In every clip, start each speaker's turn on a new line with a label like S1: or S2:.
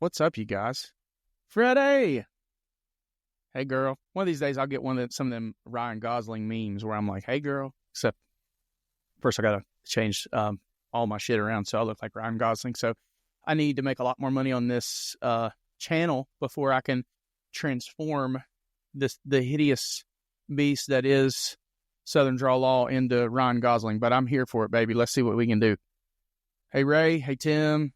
S1: What's up, you guys? Freddie! Hey, girl. One of these days, I'll get some of them Ryan Gosling memes where I'm like, hey, girl. Except, first, I got to change all my shit around so I look like Ryan Gosling. So I need to make a lot more money on this channel before I can transform the hideous beast that is Southern Draw Law into Ryan Gosling. But I'm here for it, baby. Let's see what we can do. Hey, Ray. Hey, Tim.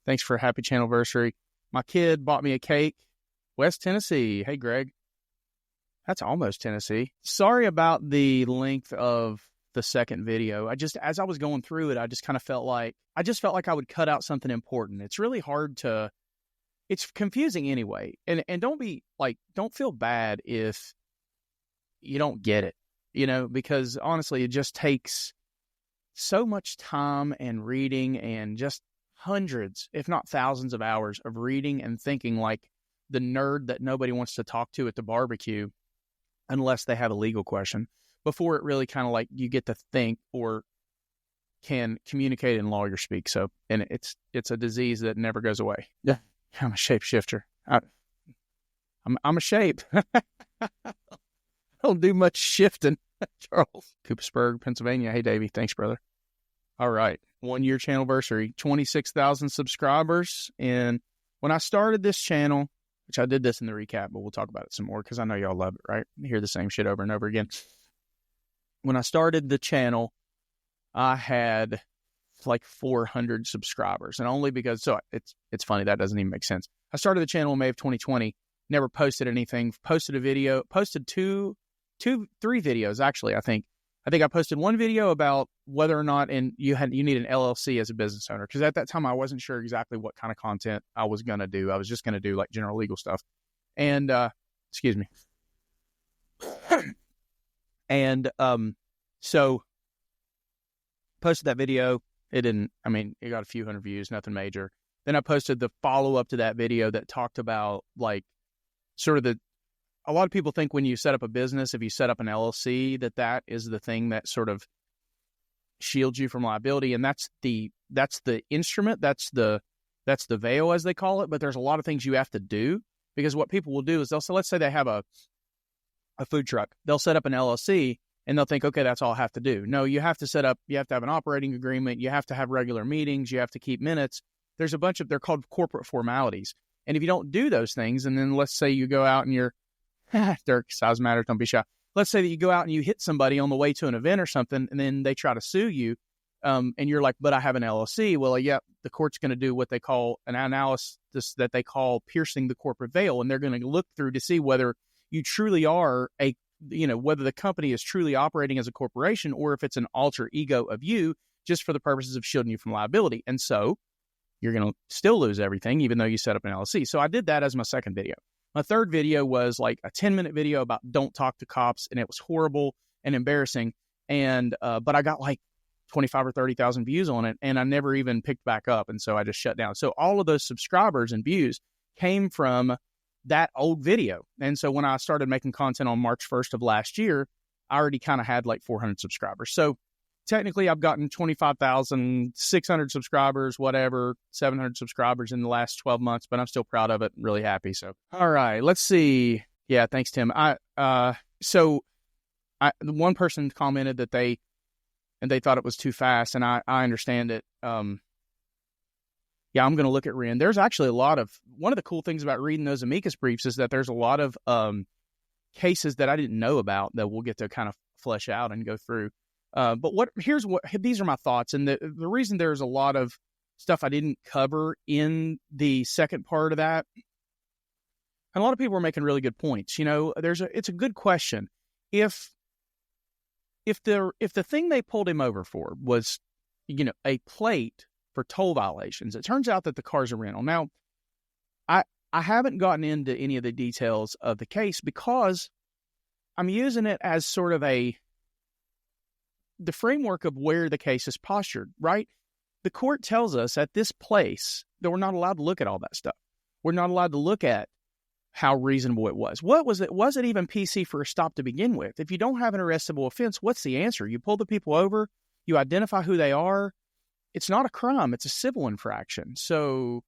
S1: Thanks for a happy Channelversary. My kid bought me a cake. West Tennessee. Hey, Greg. That's almost Tennessee. Sorry about the length of the second video. As I was going through it, I just kind of felt like I would cut out something important. It's really hard to, it's confusing anyway. And don't feel bad if you don't get it, because honestly, it just takes so much time and reading and just hundreds, if not thousands of hours of reading and thinking like the nerd that nobody wants to talk to at the barbecue unless they have a legal question before it really kind of like you get to think or can communicate in lawyer speak. So, and it's a disease that never goes away. Yeah. I'm a shapeshifter. I'm a shape. I don't do much shifting. Charles. Coopersburg, Pennsylvania. Hey, Davey. Thanks, brother. All right. 1 year Channelversary, 26,000 subscribers. And when I started this channel, which I did this in the recap, but we'll talk about it some more because I know y'all love it, right? You hear the same shit over and over again. When I started the channel, I had like 400 subscribers, and only because, so it's funny, that doesn't even make sense. I started the channel in May of 2020, never posted anything, posted a video, posted three videos, actually, I think I posted one video about whether or not you need an LLC as a business owner, because at that time I wasn't sure exactly what kind of content I was going to do. I was just going to do like general legal stuff. And, excuse me. And so posted that video. It got a few hundred views, nothing major. Then I posted the follow-up to that video that talked about like sort of a lot of people think when you set up a business, if you set up an LLC, that is the thing that sort of shields you from liability. And that's the instrument, that's the veil, as they call it. But there's a lot of things you have to do, because what people will do is let's say they have a food truck. They'll set up an LLC and they'll think, okay, that's all I have to do. No, you have to have an operating agreement. You have to have regular meetings. You have to keep minutes. There's a bunch they're called corporate formalities. And if you don't do those things, and then let's say you go out and you're, Dirk, size matters, don't be shy. Let's say that you go out and you hit somebody on the way to an event or something, and then they try to sue you, and you're like, but I have an LLC. Well, yeah, the court's going to do what they call an analysis that they call piercing the corporate veil, and they're going to look through to see whether you truly are whether the company is truly operating as a corporation or if it's an alter ego of you just for the purposes of shielding you from liability. And so you're going to still lose everything, even though you set up an LLC. So I did that as my second video. My third video was like a 10-minute video about don't talk to cops, and it was horrible and embarrassing. And but I got like 25 or 30,000 views on it, and I never even picked back up, and so I just shut down. So all of those subscribers and views came from that old video. And so when I started making content on March 1st of last year, I already kind of had like 400 subscribers. So technically, I've gotten 25,600 subscribers, 700 subscribers in the last 12 months, but I'm still proud of it, really happy. So, all right, let's see. Yeah, thanks, Tim. The one person commented that they thought it was too fast, and I understand it. Yeah, I'm going to look at Ren. There's actually one of the cool things about reading those amicus briefs is that there's a lot of cases that I didn't know about that we'll get to kind of flesh out and go through. But these are my thoughts. And the reason there's a lot of stuff I didn't cover in the second part of that, and a lot of people are making really good points. It's a good question. If the thing they pulled him over for was, a plate for toll violations, it turns out that the car's a rental. Now, I haven't gotten into any of the details of the case because I'm using it as sort of the framework of where the case is postured, right? The court tells us at this place that we're not allowed to look at all that stuff. We're not allowed to look at how reasonable it was. What was it? Was it even PC for a stop to begin with? If you don't have an arrestable offense, what's the answer? You pull the people over, you identify who they are. It's not a crime. It's a civil infraction. So,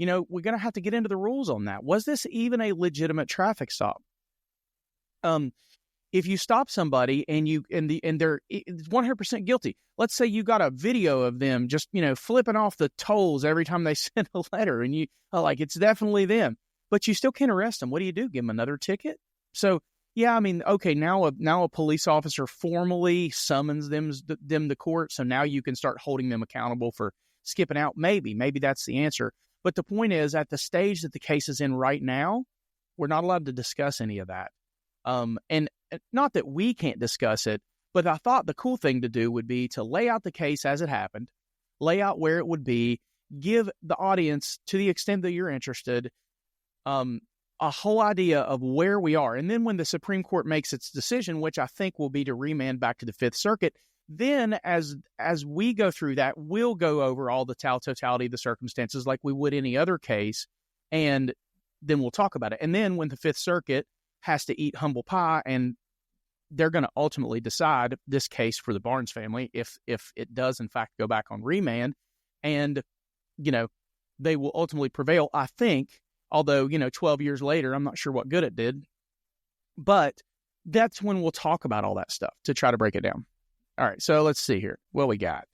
S1: we're going to have to get into the rules on that. Was this even a legitimate traffic stop? If you stop somebody and they're 100% guilty, let's say you got a video of them just, flipping off the tolls every time they send a letter, and you are like, it's definitely them, but you still can't arrest them. What do? Give them another ticket? So, yeah, I mean, okay, now a police officer formally summons them to court, so now you can start holding them accountable for skipping out. Maybe that's the answer. But the point is, at the stage that the case is in right now, we're not allowed to discuss any of that. And not that we can't discuss it, but I thought the cool thing to do would be to lay out the case as it happened, lay out where it would be, give the audience, to the extent that you're interested, a whole idea of where we are. And then when the Supreme Court makes its decision, which I think will be to remand back to the Fifth Circuit, then as we go through that, we'll go over all the totality of the circumstances like we would any other case, and then we'll talk about it. And then when the Fifth Circuit has to eat humble pie, and they're going to ultimately decide this case for the Barnes family if it does in fact go back on remand, and they will ultimately prevail, I think, although 12 years later I'm not sure what good it did, but that's when we'll talk about all that stuff to try to break it down. All right, so let's see here what we got.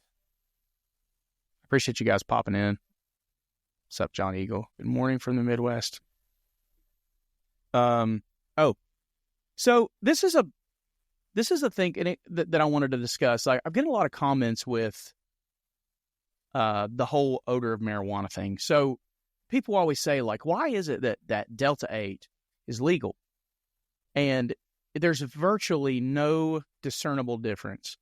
S1: Appreciate you guys popping in. What's up, John Eagle? Good morning from the Midwest. So this is a thing that I wanted to discuss. Like, I'm getting a lot of comments with the whole odor of marijuana thing. So people always say, like, why is it that Delta 8 is legal? And there's virtually no discernible difference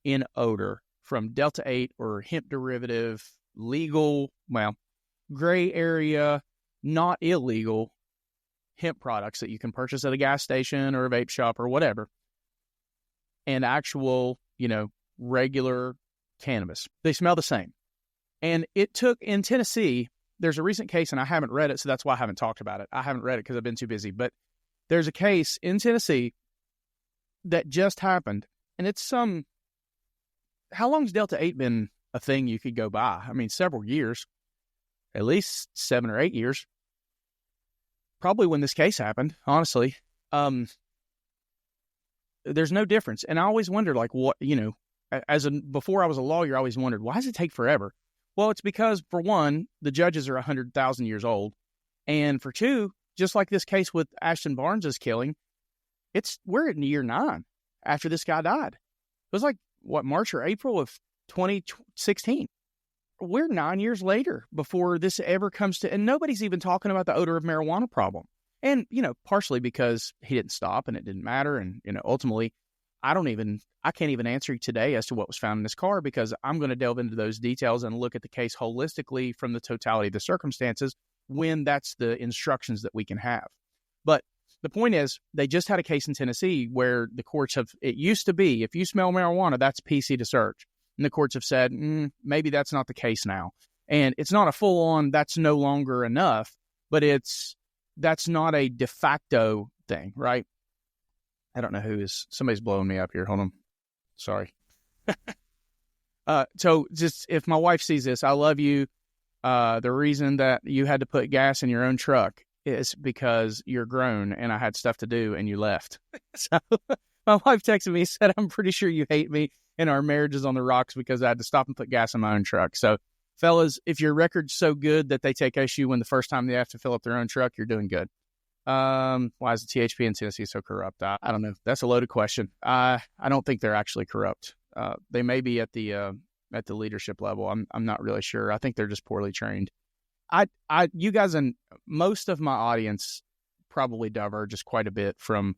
S1: in odor from Delta 8 or hemp derivative, legal, gray area, not illegal hemp products that you can purchase at a gas station or a vape shop or whatever, and actual, regular cannabis. They smell the same. And it took, in Tennessee, there's a recent case, and I haven't read it, so that's why I haven't talked about it. I haven't read it because I've been too busy. But there's a case in Tennessee that just happened, and it's how long's Delta 8 been a thing you could go buy? I mean, several years, at least 7 or 8 years. Probably when this case happened, honestly. There's no difference. And I always wondered, like, what, before I was a lawyer, I always wondered, why does it take forever? Well, it's because, for one, the judges are 100,000 years old. And for two, just like this case with Ashton Barnes' killing, we're in year 9 after this guy died. It was like, March or April of 2016. We're 9 years later before this ever comes to, and nobody's even talking about the odor of marijuana problem. And, partially because he didn't stop and it didn't matter. And, ultimately, I can't even answer you today as to what was found in this car, because I'm going to delve into those details and look at the case holistically from the totality of the circumstances when that's the instructions that we can have. But the point is, they just had a case in Tennessee where the courts it used to be, if you smell marijuana, that's PC to search. And the courts have said, maybe that's not the case now. And it's not a full-on, that's no longer enough, but that's not a de facto thing, right? I don't know somebody's blowing me up here. Hold on. Sorry. So just, if my wife sees this, I love you. The reason that you had to put gas in your own truck is because you're grown and I had stuff to do and you left. So my wife texted me and said, I'm pretty sure you hate me and our marriage is on the rocks because I had to stop and put gas in my own truck. So fellas, if your record's so good that they take issue when the first time they have to fill up their own truck, you're doing good. Why is the THP in Tennessee so corrupt? I don't know. That's a loaded question. I don't think they're actually corrupt. They may be at the leadership level. I'm not really sure. I think they're just poorly trained. You guys and most of my audience probably diverges quite a bit from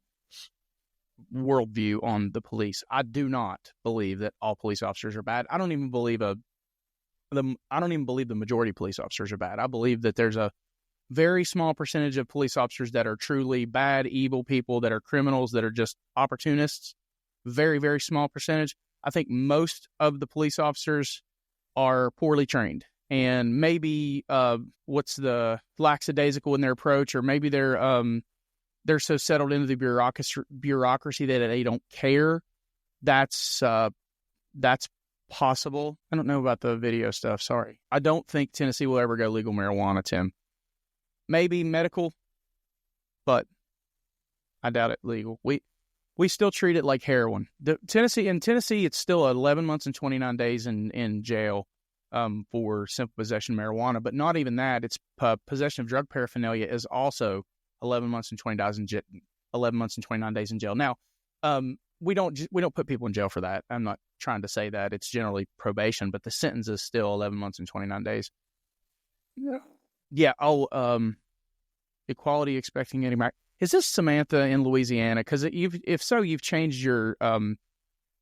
S1: worldview on the police. I do not believe that all police officers are bad. I don't even believe the majority of police officers are bad. I believe that there's a very small percentage of police officers that are truly bad, evil people, that are criminals, that are just opportunists. Very, very small percentage. I think most of the police officers are poorly trained, and maybe what's the lackadaisical in their approach, or maybe they're so settled into the bureaucracy that they don't care. That's possible. I don't know about the video stuff. Sorry. I don't think Tennessee will ever go legal marijuana, Tim. Maybe medical, but I doubt it legal. We still treat it like heroin. In Tennessee, it's still 11 months and 29 days in jail for simple possession of marijuana, but not even that. It's possession of drug paraphernalia is also 11 months and 11 months and 29 days in jail. Now, we don't put people in jail for that. I'm not trying to say that. It's generally probation, but the sentence is still 11 months and 29 days. Yeah. Equality expecting any. Is this Samantha in Louisiana? Because if so, you've changed your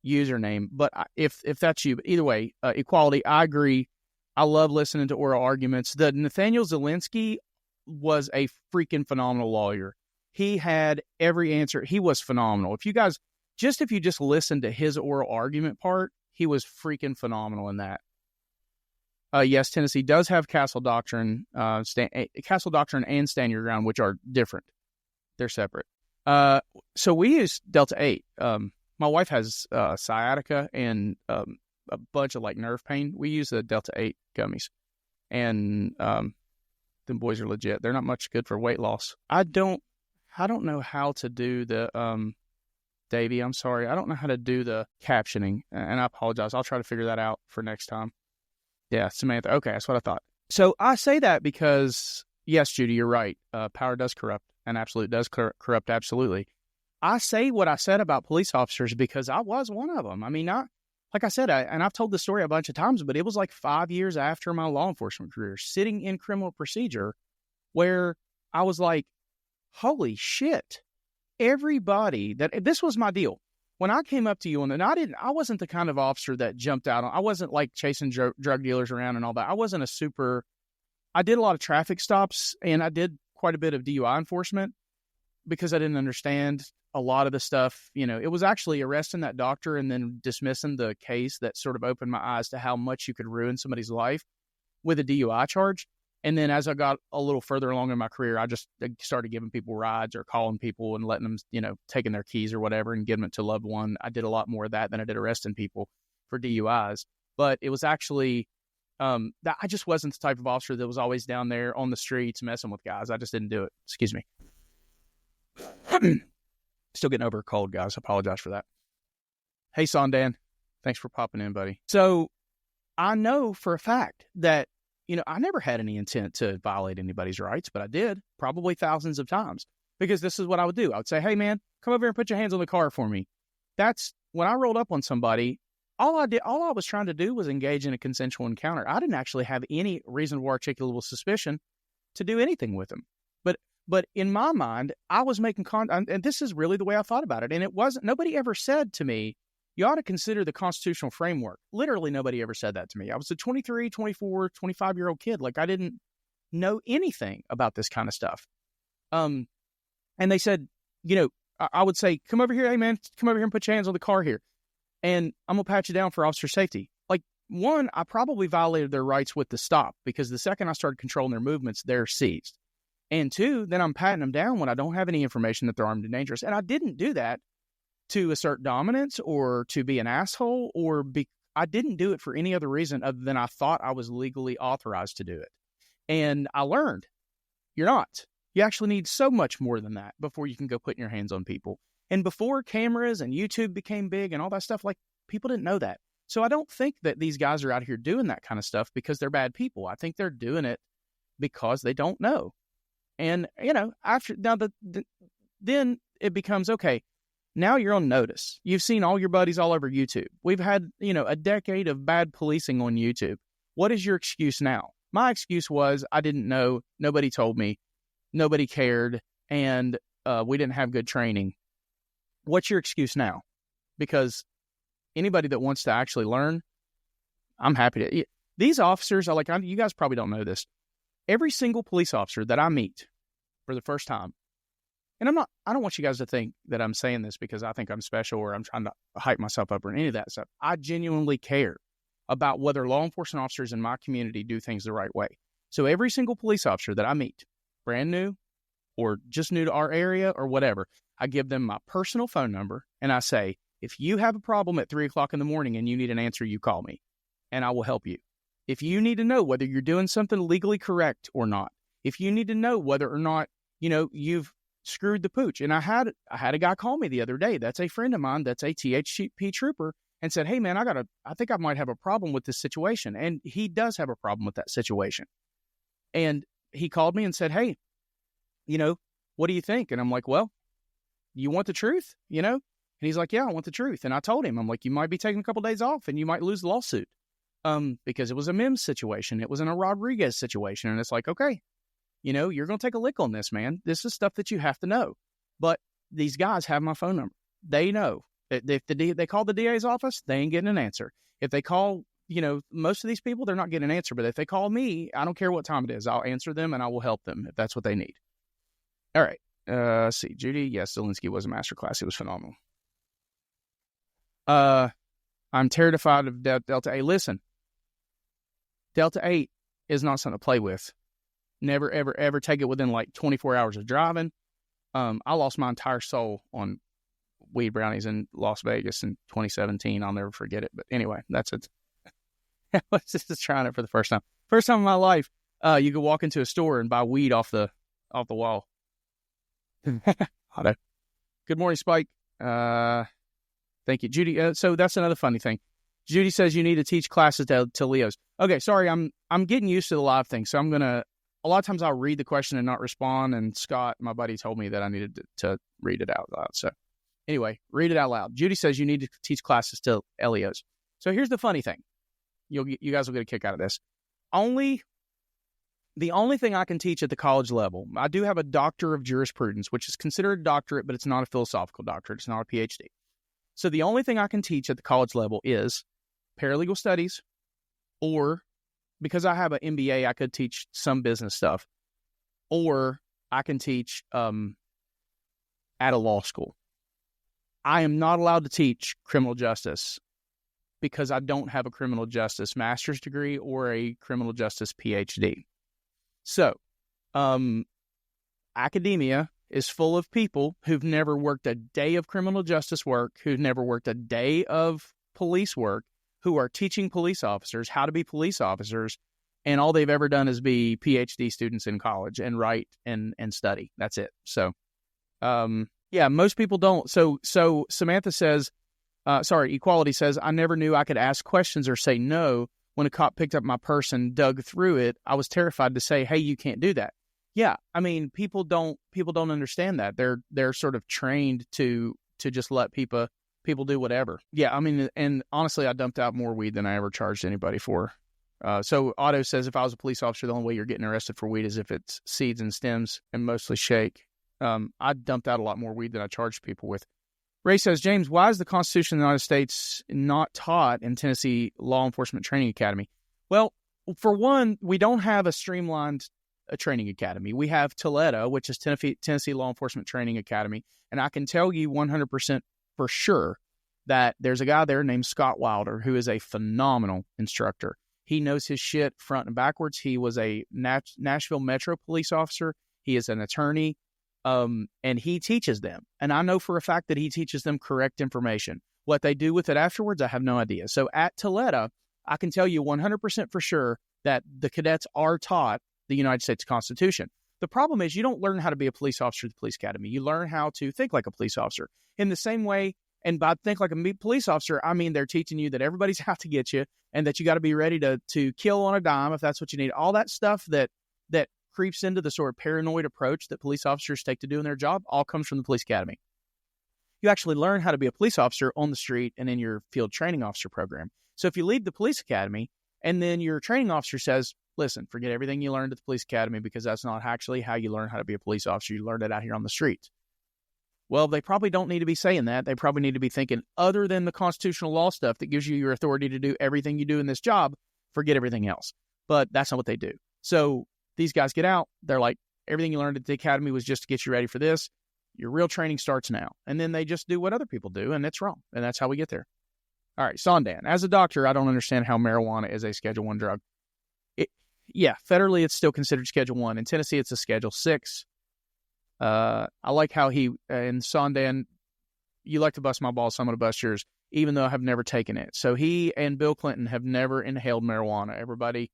S1: username. But if that's you, but either way, equality. I agree. I love listening to oral arguments. The Nathaniel Zelinsky was a freaking phenomenal lawyer. He had every answer. He was phenomenal. If you just listen to his oral argument part, he was freaking phenomenal in that. Yes, Tennessee does have Castle Doctrine, Castle Doctrine and Stand Your Ground, which are different. They're separate. So we use Delta 8. My wife has sciatica and a bunch of like nerve pain. We use the Delta 8 gummies. And them boys are legit. They're not much good for weight loss. I don't know how to do the Davey, I'm sorry. I don't know how to do the captioning, and I apologize. I'll try to figure that out for next time. Yeah, Samantha. Okay, that's what I thought. So I say that because, yes, Judy, you're right. Power does corrupt, and absolute does corrupt absolutely. I say what I said about police officers because I was one of them. I mean, like I said, and I've told the story a bunch of times, but it was like 5 years after my law enforcement career, sitting in criminal procedure, where I was like, holy shit. Everybody this was my deal. When I came up to you I wasn't the kind of officer that jumped out on, I wasn't like chasing drug dealers around and all that. I did a lot of traffic stops and I did quite a bit of DUI enforcement because I didn't understand a lot of the stuff. It was actually arresting that doctor and then dismissing the case that sort of opened my eyes to how much you could ruin somebody's life with a DUI charge. And then as I got a little further along in my career, I just started giving people rides or calling people and letting them, taking their keys or whatever and giving it to a loved one. I did a lot more of that than I did arresting people for DUIs. But it was actually that I just wasn't the type of officer that was always down there on the streets messing with guys. I just didn't do it. Excuse me. Still getting over a cold, guys. I apologize for that. Hey, Sondan. Thanks for popping in, buddy. So I know for a fact that I never had any intent to violate anybody's rights, but I did probably thousands of times because this is what I would do. I would say, hey, man, come over here and put your hands on the car for me. That's when I rolled up on somebody. All I was trying to do was engage in a consensual encounter. I didn't actually have any reasonable articulable suspicion to do anything with them. But in my mind, I was making contact, and this is really the way I thought about it. And it wasn't, nobody ever said to me, you ought to consider the constitutional framework. Literally nobody ever said that to me. I was a 23, 24, 25-year-old kid. Like I didn't know anything about this kind of stuff. And they said, I would say, come over here. Hey man, come over here and put your hands on the car here. And I'm gonna pat you down for officer safety. Like one, I probably violated their rights with the stop because the second I started controlling their movements, they're seized. And two, then I'm patting them down when I don't have any information that they're armed and dangerous. And I didn't do that to assert dominance or to be an asshole I didn't do it for any other reason other than I thought I was legally authorized to do it. And I learned you're not. You actually need so much more than that before you can go putting your hands on people. And before cameras and YouTube became big and all that stuff, like people didn't know that. So I don't think that these guys are out here doing that kind of stuff because they're bad people. I think they're doing it because they don't know. And, then it becomes, okay, now you're on notice. You've seen all your buddies all over YouTube. We've had, a decade of bad policing on YouTube. What is your excuse now? My excuse was I didn't know. Nobody told me. Nobody cared. And we didn't have good training. What's your excuse now? Because anybody that wants to actually learn, I'm happy to. These officers are like, you guys probably don't know this. Every single police officer that I meet for the first time, and I don't want you guys to think that I'm saying this because I think I'm special or I'm trying to hype myself up or any of that stuff. I genuinely care about whether law enforcement officers in my community do things the right way. So every single police officer that I meet, brand new or just new to our area or whatever, I give them my personal phone number and I say, if you have a problem at 3 o'clock in the morning and you need an answer, you call me and I will help you. If you need to know whether you're doing something legally correct or not, if you need to know whether or not, you've screwed the pooch. And I had a guy call me the other day. That's a friend of mine. That's a THP trooper, and said, hey man, I think I might have a problem with this situation. And he does have a problem with that situation. And he called me and said, hey, what do you think? And I'm like, well, you want the truth, And he's like, yeah, I want the truth. And I told him, I'm like, you might be taking a couple days off and you might lose the lawsuit. Because it was a Mims situation. It wasn't a Rodriguez situation. And it's like, okay, you're going to take a lick on this, man. This is stuff that you have to know. But these guys have my phone number. They know that if they call the DA's office, they ain't getting an answer. If they call, most of these people, they're not getting an answer. But if they call me, I don't care what time it is. I'll answer them and I will help them if that's what they need. All right. Let's see. Judy. Yes, Zelensky was a masterclass. It was phenomenal. I'm terrified of Delta 8. Listen. Delta 8 is not something to play with. Never, ever, ever take it within like 24 hours of driving. I lost my entire soul on weed brownies in Las Vegas in 2017. I'll never forget it. But anyway, that's it. I was just trying it for the first time. First time in my life, you could walk into a store and buy weed off the wall. Good morning, Spike. Thank you, Judy. So that's another funny thing. Judy says you need to teach classes to Leos. Okay, sorry, I'm getting used to the live thing, so a lot of times I'll read the question and not respond, and Scott, my buddy, told me that I needed to read it out loud. So anyway, read it out loud. Judy says you need to teach classes to LEOs. So here's the funny thing. You guys will get a kick out of this. The only thing I can teach at the college level, I do have a doctor of jurisprudence, which is considered a doctorate, but it's not a philosophical doctorate. It's not a PhD. So the only thing I can teach at the college level is paralegal studies, or because I have an MBA, I could teach some business stuff, or I can teach at a law school. I am not allowed to teach criminal justice because I don't have a criminal justice master's degree or a criminal justice PhD. So, academia is full of people who've never worked a day of criminal justice work, who've never worked a day of police work, who are teaching police officers how to be police officers, and all they've ever done is be PhD students in college and write and study. That's it. So, yeah, most people don't. So Samantha says, Equality says, I never knew I could ask questions or say no. When a cop picked up my purse and dug through it, I was terrified to say, hey, you can't do that. Yeah, I mean, people don't understand that. They're sort of trained to just let people do whatever. Yeah, I mean, and honestly, I dumped out more weed than I ever charged anybody for. So Otto says, if I was a police officer, the only way you're getting arrested for weed is if it's seeds and stems and mostly shake. I dumped out a lot more weed than I charged people with. Ray says, James, why is the Constitution of the United States not taught in Tennessee Law Enforcement Training Academy? Well, for one, we don't have a streamlined training academy. We have TLETA, which is Tennessee Law Enforcement Training Academy. And I can tell you 100% for sure that there's a guy there named Scott Wilder who is a phenomenal instructor. He knows his shit front and backwards. He was a Nashville Metro police officer. He is an attorney. And he teaches them. And I know for a fact that he teaches them correct information. What they do with it afterwards, I have no idea. So at TLETA, I can tell you 100% for sure that the cadets are taught the United States Constitution. The problem is you don't learn how to be a police officer at the police academy. You learn how to think like a police officer. In the same way, and by think like a police officer, I mean they're teaching you that everybody's out to get you and that you got to be ready to kill on a dime if that's what you need. All that stuff that creeps into the sort of paranoid approach that police officers take to doing their job all comes from the police academy. You actually learn how to be a police officer on the street and in your field training officer program. So if you leave the police academy and then your training officer says, listen, forget everything you learned at the police academy because that's not actually how you learn how to be a police officer. You learned it out here on the streets. Well, they probably don't need to be saying that. They probably need to be thinking, other than the constitutional law stuff that gives you your authority to do everything you do in this job, forget everything else. But that's not what they do. So these guys get out. They're like, everything you learned at the academy was just to get you ready for this. Your real training starts now. And then they just do what other people do, and it's wrong. And that's how we get there. All right, Sondan. As a doctor, I don't understand how marijuana is a Schedule I drug. Federally, it's still considered Schedule I. In Tennessee, it's a Schedule 6. I like how in Sondan, you like to bust my balls, so I'm going to bust yours, even though I have never taken it. So he and Bill Clinton have never inhaled marijuana. Everybody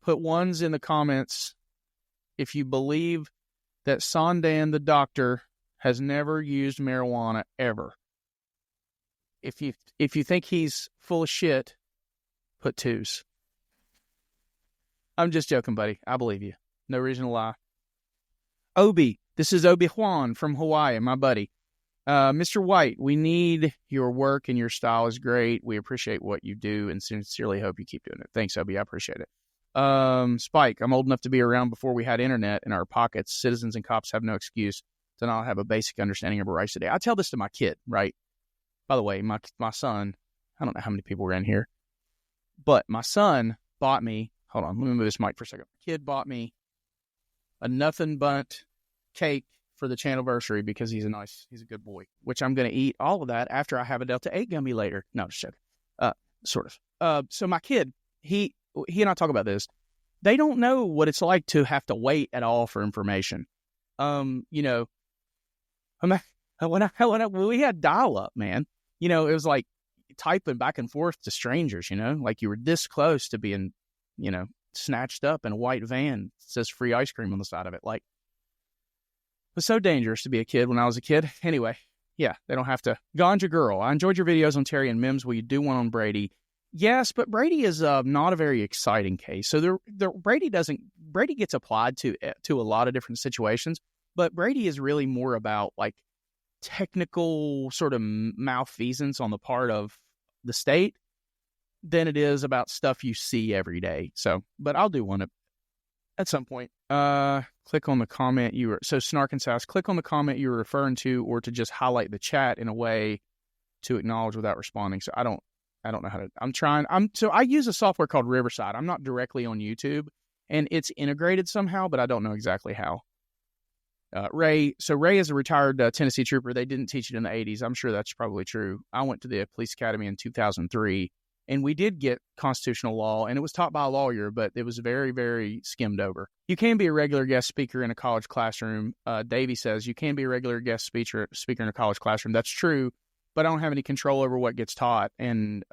S1: put ones in the comments if you believe that Sandan, the doctor, has never used marijuana ever. If you think he's full of shit, put 2s. I'm just joking, buddy. I believe you. No reason to lie. Obi, this is Obi-Juan from Hawaii, my buddy. Mr. White, we need your work and your style is great. We appreciate what you do and sincerely hope you keep doing it. Thanks, Obi. I appreciate it. Spike, I'm old enough to be around before we had internet in our pockets. Citizens and cops have no excuse to not have a basic understanding of our rights today. I tell this to my kid, right? By the way, my son, I don't know how many people were in here, but my son bought me, hold on, let me move this mic for a second. My kid bought me a nothing but cake for the Channelversary because he's a good boy, which I'm going to eat all of that after I have a Delta 8 gummy later. No, just joking. Sort of. So my kid, he and I talk about this. They don't know what it's like to have to wait at all for information. When we had dial-up, man, it was like typing back and forth to strangers, like you were this close to being, snatched up in a white van that says free ice cream on the side of it. Like, it was so dangerous to be a kid when I was a kid. Anyway, yeah, they don't have to. Ganja Girl, I enjoyed your videos on Terry and Mims. Will you do one on Brady? Yes, but Brady is not a very exciting case. So Brady gets applied to a lot of different situations, but Brady is really more about like technical sort of malfeasance on the part of the state than it is about stuff you see every day. So, but I'll do one at some point. Click on the comment so Snark and Sass, click on the comment you were referring to or to just highlight the chat in a way to acknowledge without responding. So I don't know how to, so I use a software called Riverside. I'm not directly on YouTube and it's integrated somehow, but I don't know exactly how. Ray is a retired Tennessee trooper. They didn't teach it in the 80s. I'm sure that's probably true. I went to the police academy in 2003 and we did get constitutional law and it was taught by a lawyer, but it was very, very skimmed over. You can be a regular guest speaker in a college classroom. Davey says you can be a regular guest speaker in a college classroom. That's true, but I don't have any control over what gets taught. And,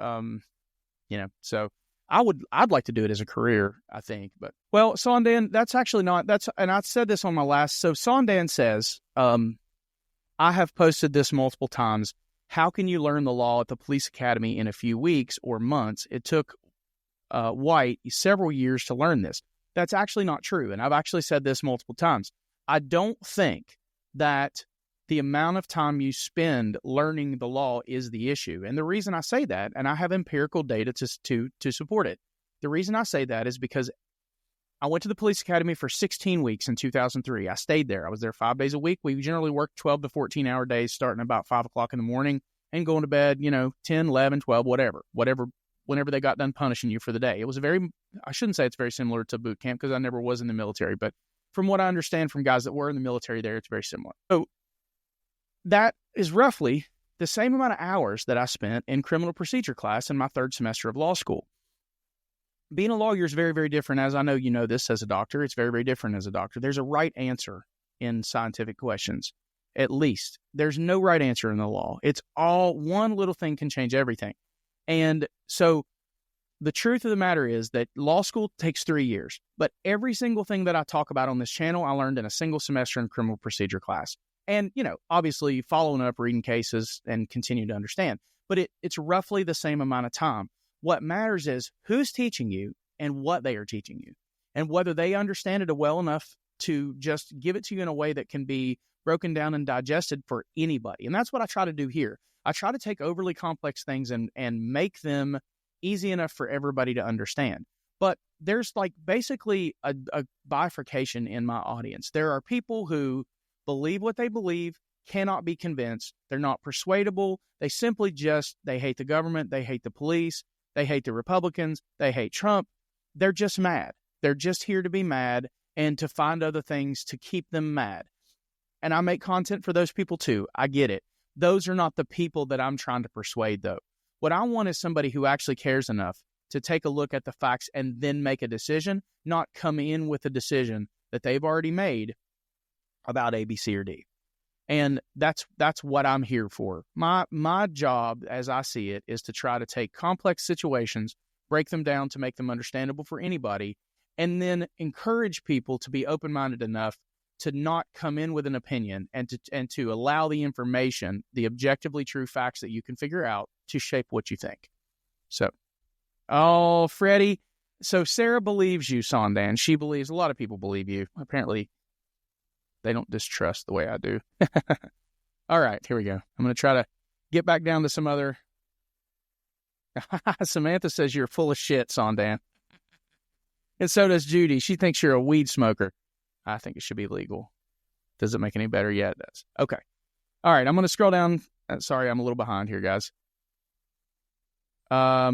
S1: so I'd like to do it as a career, I think, but well, Sandan, that's actually not, and I said this on my last, so Sandan says, I have posted this multiple times. How can you learn the law at the police academy in a few weeks or months? It took White several years to learn this. That's actually not true. And I've actually said this multiple times. I don't think that the amount of time you spend learning the law is the issue. And the reason I say that, and I have empirical data to support it, the reason I say that is because I went to the police academy for 16 weeks in 2003. I stayed there. I was there 5 days a week. We generally worked 12 to 14-hour days starting about 5 o'clock in the morning and going to bed, 10, 11, 12, whatever, whenever they got done punishing you for the day. It was I shouldn't say it's very similar to boot camp because I never was in the military, but from what I understand from guys that were in the military there, it's very similar. So that is roughly the same amount of hours that I spent in criminal procedure class in my 3rd semester of law school. Being a lawyer is very, very different. As I know you know this as a doctor, it's very, very different as a doctor. There's a right answer in scientific questions, at least. There's no right answer in the law. It's all one little thing can change everything. And so the truth of the matter is that law school takes 3 years, but every single thing that I talk about on this channel, I learned in a single semester in criminal procedure class. And, obviously following up, reading cases and continue to understand, but it's roughly the same amount of time. What matters is who's teaching you and what they are teaching you and whether they understand it well enough to just give it to you in a way that can be broken down and digested for anybody. And that's what I try to do here. I try to take overly complex things and make them easy enough for everybody to understand. But there's like basically a bifurcation in my audience. There are people who believe what they believe, cannot be convinced. They're not persuadable. They simply they hate the government. They hate the police. They hate the Republicans. They hate Trump. They're just mad. They're just here to be mad and to find other things to keep them mad. And I make content for those people too. I get it. Those are not the people that I'm trying to persuade though. What I want is somebody who actually cares enough to take a look at the facts and then make a decision, not come in with a decision that they've already made about A, B, C, or D. And that's what I'm here for. My job, as I see it, is to try to take complex situations, break them down to make them understandable for anybody, and then encourage people to be open-minded enough to not come in with an opinion and to allow the information, the objectively true facts that you can figure out, to shape what you think. So, oh, Freddie. So Sarah believes you, Sandan. She believes, a lot of people believe you. Apparently, they don't distrust the way I do. All right, here we go. I'm going to try to get back down to some other. Samantha says you're full of shit, Sandan. And so does Judy. She thinks you're a weed smoker. I think it should be legal. Does it make any better? Yeah, it does. Okay. All right, I'm going to scroll down. Sorry, I'm a little behind here, guys. I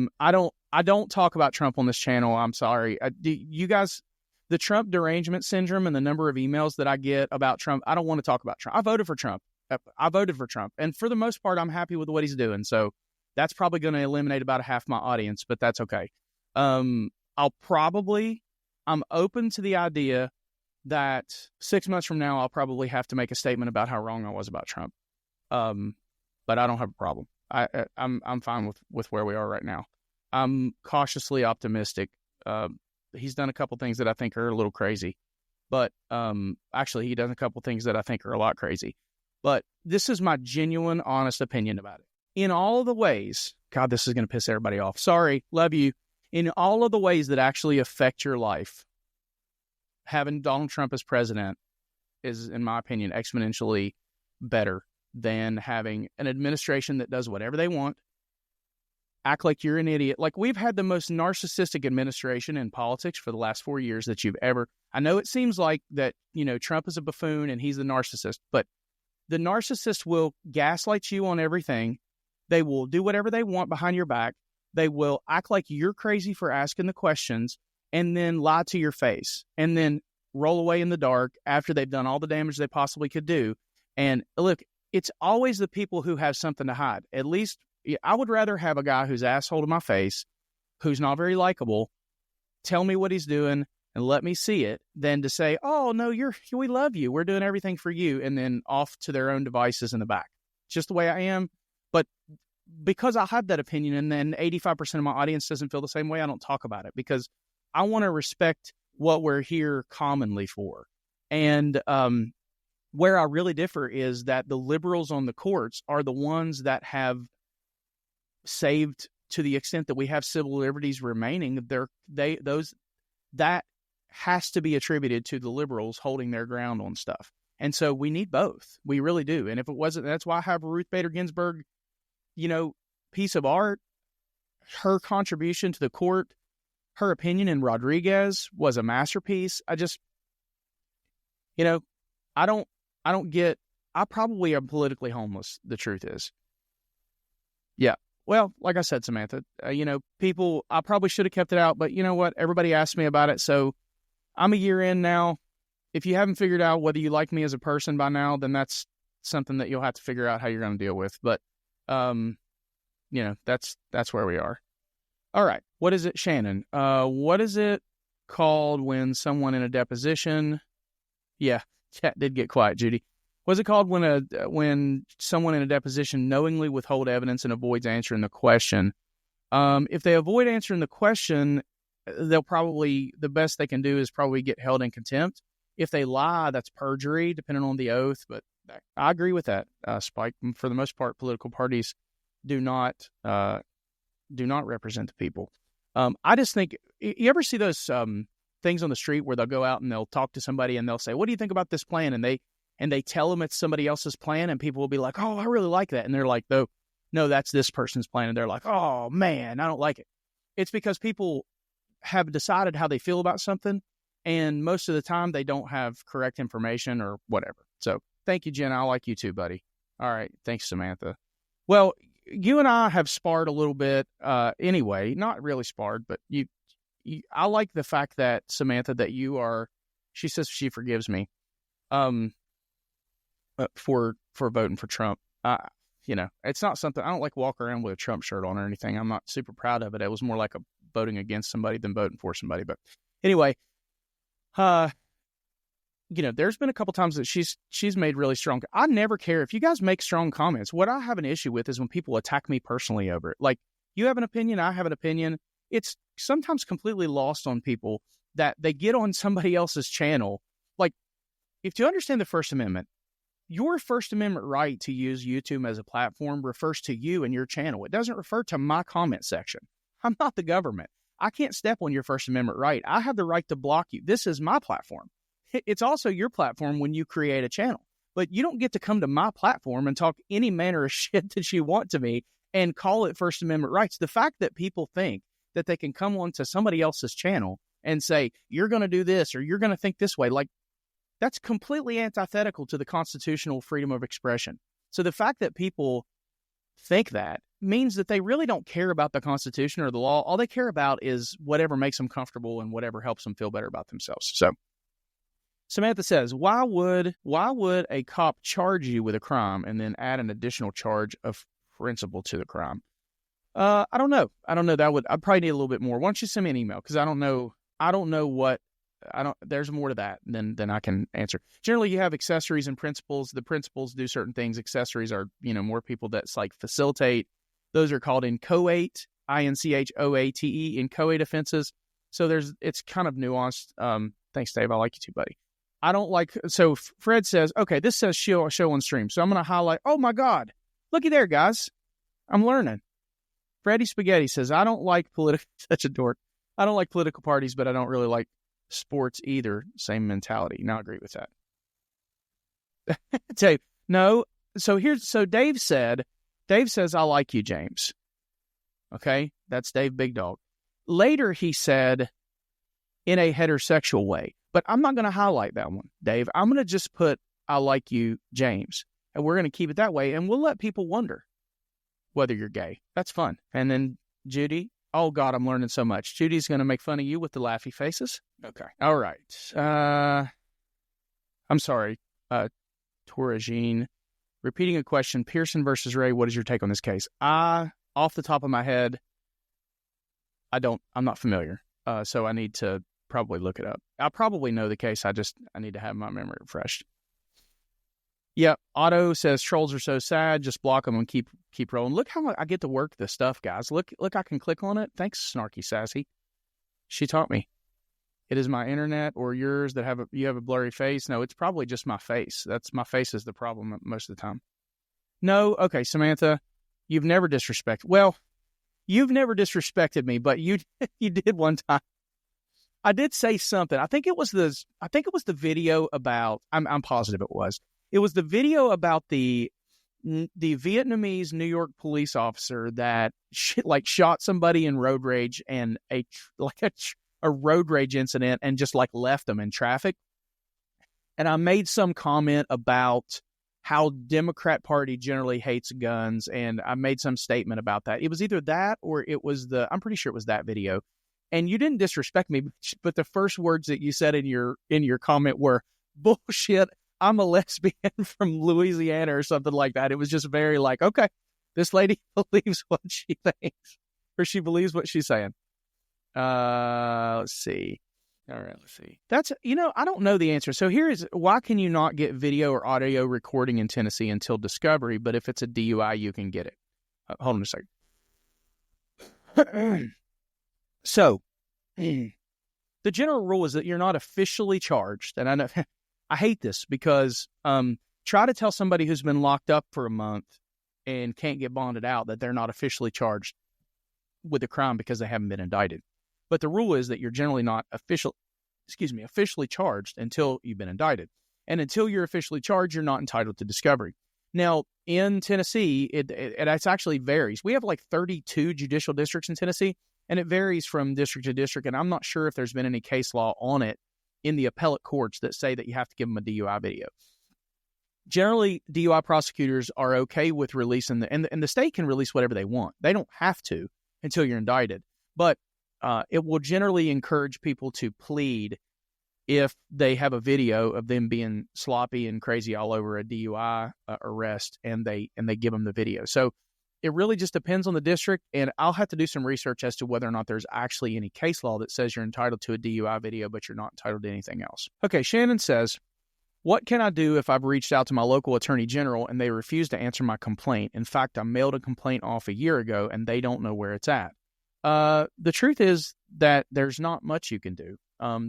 S1: don't talk about Trump on this channel. I'm sorry. You guys, the Trump derangement syndrome and the number of emails that I get about Trump, I don't want to talk about Trump. I voted for Trump. And for the most part, I'm happy with what he's doing. So that's probably going to eliminate about half my audience, but that's okay. I'm open to the idea that 6 months from now, I'll probably have to make a statement about how wrong I was about Trump. But I don't have a problem. I'm fine with where we are right now. I'm cautiously optimistic. He's done a couple things that I think are a little crazy, but actually he done a couple things that I think are a lot crazy. But this is my genuine, honest opinion about it. In all of the ways, God, this is going to piss everybody off. Sorry, love you. In all of the ways that actually affect your life, having Donald Trump as president is, in my opinion, exponentially better than having an administration that does whatever they want, act like you're an idiot. Like, we've had the most narcissistic administration in politics for the last 4 years that you've ever. I know it seems like that, Trump is a buffoon and he's the narcissist, but the narcissist will gaslight you on everything. They will do whatever they want behind your back. They will act like you're crazy for asking the questions and then lie to your face and then roll away in the dark after they've done all the damage they possibly could do. And look, it's always the people who have something to hide. At least I would rather have a guy who's asshole to my face, who's not very likable, tell me what he's doing and let me see it, than to say, oh, no, we love you, we're doing everything for you, and then off to their own devices in the back. Just the way I am. But because I have that opinion and then 85% of my audience doesn't feel the same way, I don't talk about it because I want to respect what we're here commonly for. And where I really differ is that the liberals on the courts are the ones that have saved, to the extent that we have civil liberties remaining, that has to be attributed to the liberals holding their ground on stuff. And so we need both. We really do. And if it wasn't, that's why I have a Ruth Bader Ginsburg, piece of art. Her contribution to the court, her opinion in Rodriguez was a masterpiece. I probably am politically homeless. The truth is. Yeah. Well, like I said, Samantha, people, I probably should have kept it out, but you know what? Everybody asked me about it. So I'm a year in now. If you haven't figured out whether you like me as a person by now, then that's something that you'll have to figure out how you're going to deal with. But, that's where we are. All right. What is it, Shannon? What is it called when someone in a deposition? Yeah, chat did get quiet, Judy. What's it called when someone in a deposition knowingly withhold evidence and avoids answering the question? If they avoid answering the question, the best they can do is probably get held in contempt. If they lie, that's perjury, depending on the oath. But I agree with that, Spike. For the most part, political parties do not represent the people. I just think, you ever see those things on the street where they'll go out and they'll talk to somebody and they'll say, what do you think about this plan? And they tell them it's somebody else's plan, and people will be like, oh, I really like that. And they're like, no, that's this person's plan. And they're like, oh man, I don't like it. It's because people have decided how they feel about something, and most of the time they don't have correct information or whatever. So thank you, Jen. I like you too, buddy. All right. Thanks, Samantha. Well, you and I have sparred a little bit anyway, not really sparred, but I like the fact that, Samantha, that she says she forgives me for voting for Trump. It's not something, I don't like walk around with a Trump shirt on or anything. I'm not super proud of it. It was more like voting against somebody than voting for somebody. But anyway, there's been a couple times that she's made really strong. I never care if you guys make strong comments. What I have an issue with is when people attack me personally over it. Like, you have an opinion, I have an opinion. It's sometimes completely lost on people that they get on somebody else's channel. Like, if you understand the First Amendment, your First Amendment right to use YouTube as a platform refers to you and your channel. It doesn't refer to my comment section. I'm not the government. I can't step on your First Amendment right. I have the right to block you. This is my platform. It's also your platform when you create a channel. But you don't get to come to my platform and talk any manner of shit that you want to me and call it First Amendment rights. The fact that people think that they can come onto somebody else's channel and say, you're going to do this or you're going to think this way, like, that's completely antithetical to the constitutional freedom of expression. So the fact that people think that means that they really don't care about the Constitution or the law. All they care about is whatever makes them comfortable and whatever helps them feel better about themselves. So Samantha says, why would a cop charge you with a crime and then add an additional charge of principal to the crime? I don't know. I'd probably need a little bit more. Why don't you send me an email? Because I don't know there's more to that than I can answer. Generally, you have accessories and principals. The principals do certain things. Accessories are, more people that's like facilitate. Those are called inchoate, INCHOATE, inchoate offenses. So it's kind of nuanced. Thanks, Dave. I like you too, buddy. I don't like, so Fred says, okay, this says show on stream. So I'm going to highlight, oh my God, looky there, guys. I'm learning. Freddy Spaghetti says, I don't like such a dork. I don't like political parties, but I don't really like sports either. Same mentality. Now I agree with that. Dave, no. So Dave says, I like you, James. Okay. That's Dave Big Dog. Later, he said, in a heterosexual way, but I'm not going to highlight that one, Dave. I'm going to just put, I like you, James. And we're going to keep it that way. And we'll let people wonder whether you're gay. That's fun. And then Judy, oh God, I'm learning so much. Judy's going to make fun of you with the laughy faces. Okay. All right. I'm sorry. Toragine. Repeating a question, Pearson versus Ray, what is your take on this case? Off the top of my head, I'm not familiar. So I need to probably look it up. I probably know the case. I need to have my memory refreshed. Yeah. Otto says trolls are so sad. Just block them and keep rolling. Look how I get to work this stuff, guys. Look, I can click on it. Thanks, Snarky Sassy. She taught me. It is my internet or yours that you have a blurry face. No, it's probably just my face. My face is the problem most of the time. No. Okay. Samantha, you've never disrespected me, but you did one time. I did say something. I think it was the video about, I'm positive it was. It was the video about the Vietnamese New York police officer that shot somebody in road rage and a road rage incident and just left them in traffic. And I made some comment about how Democrat Party generally hates guns. And I made some statement about that. It was either that or it was I'm pretty sure it was that video. And you didn't disrespect me, but the first words that you said in your comment were, bullshit, I'm a lesbian from Louisiana or something like that. It was just very okay, this lady believes what she thinks, or she believes what she's saying. Let's see. All right, let's see. That's, I don't know the answer. So here is, why can you not get video or audio recording in Tennessee until discovery, but if it's a DUI, you can get it? Hold on a second. So, the general rule is that you're not officially charged. And I know, I hate this because try to tell somebody who's been locked up for a month and can't get bonded out that they're not officially charged with a crime because they haven't been indicted. But the rule is that you're generally not officially charged until you've been indicted. And until you're officially charged, you're not entitled to discovery. Now, in Tennessee, it actually varies. We have 32 judicial districts in Tennessee. And it varies from district to district, and I'm not sure if there's been any case law on it in the appellate courts that say that you have to give them a DUI video. Generally, DUI prosecutors are okay with releasing and the state can release whatever they want. They don't have to until you're indicted, but it will generally encourage people to plead if they have a video of them being sloppy and crazy all over a DUI arrest, and they give them the video. So it really just depends on the district, and I'll have to do some research as to whether or not there's actually any case law that says you're entitled to a DUI video, but you're not entitled to anything else. Okay, Shannon says, What can I do if I've reached out to my local attorney general and they refuse to answer my complaint? In fact, I mailed a complaint off a year ago and they don't know where it's at. The truth is that there's not much you can do.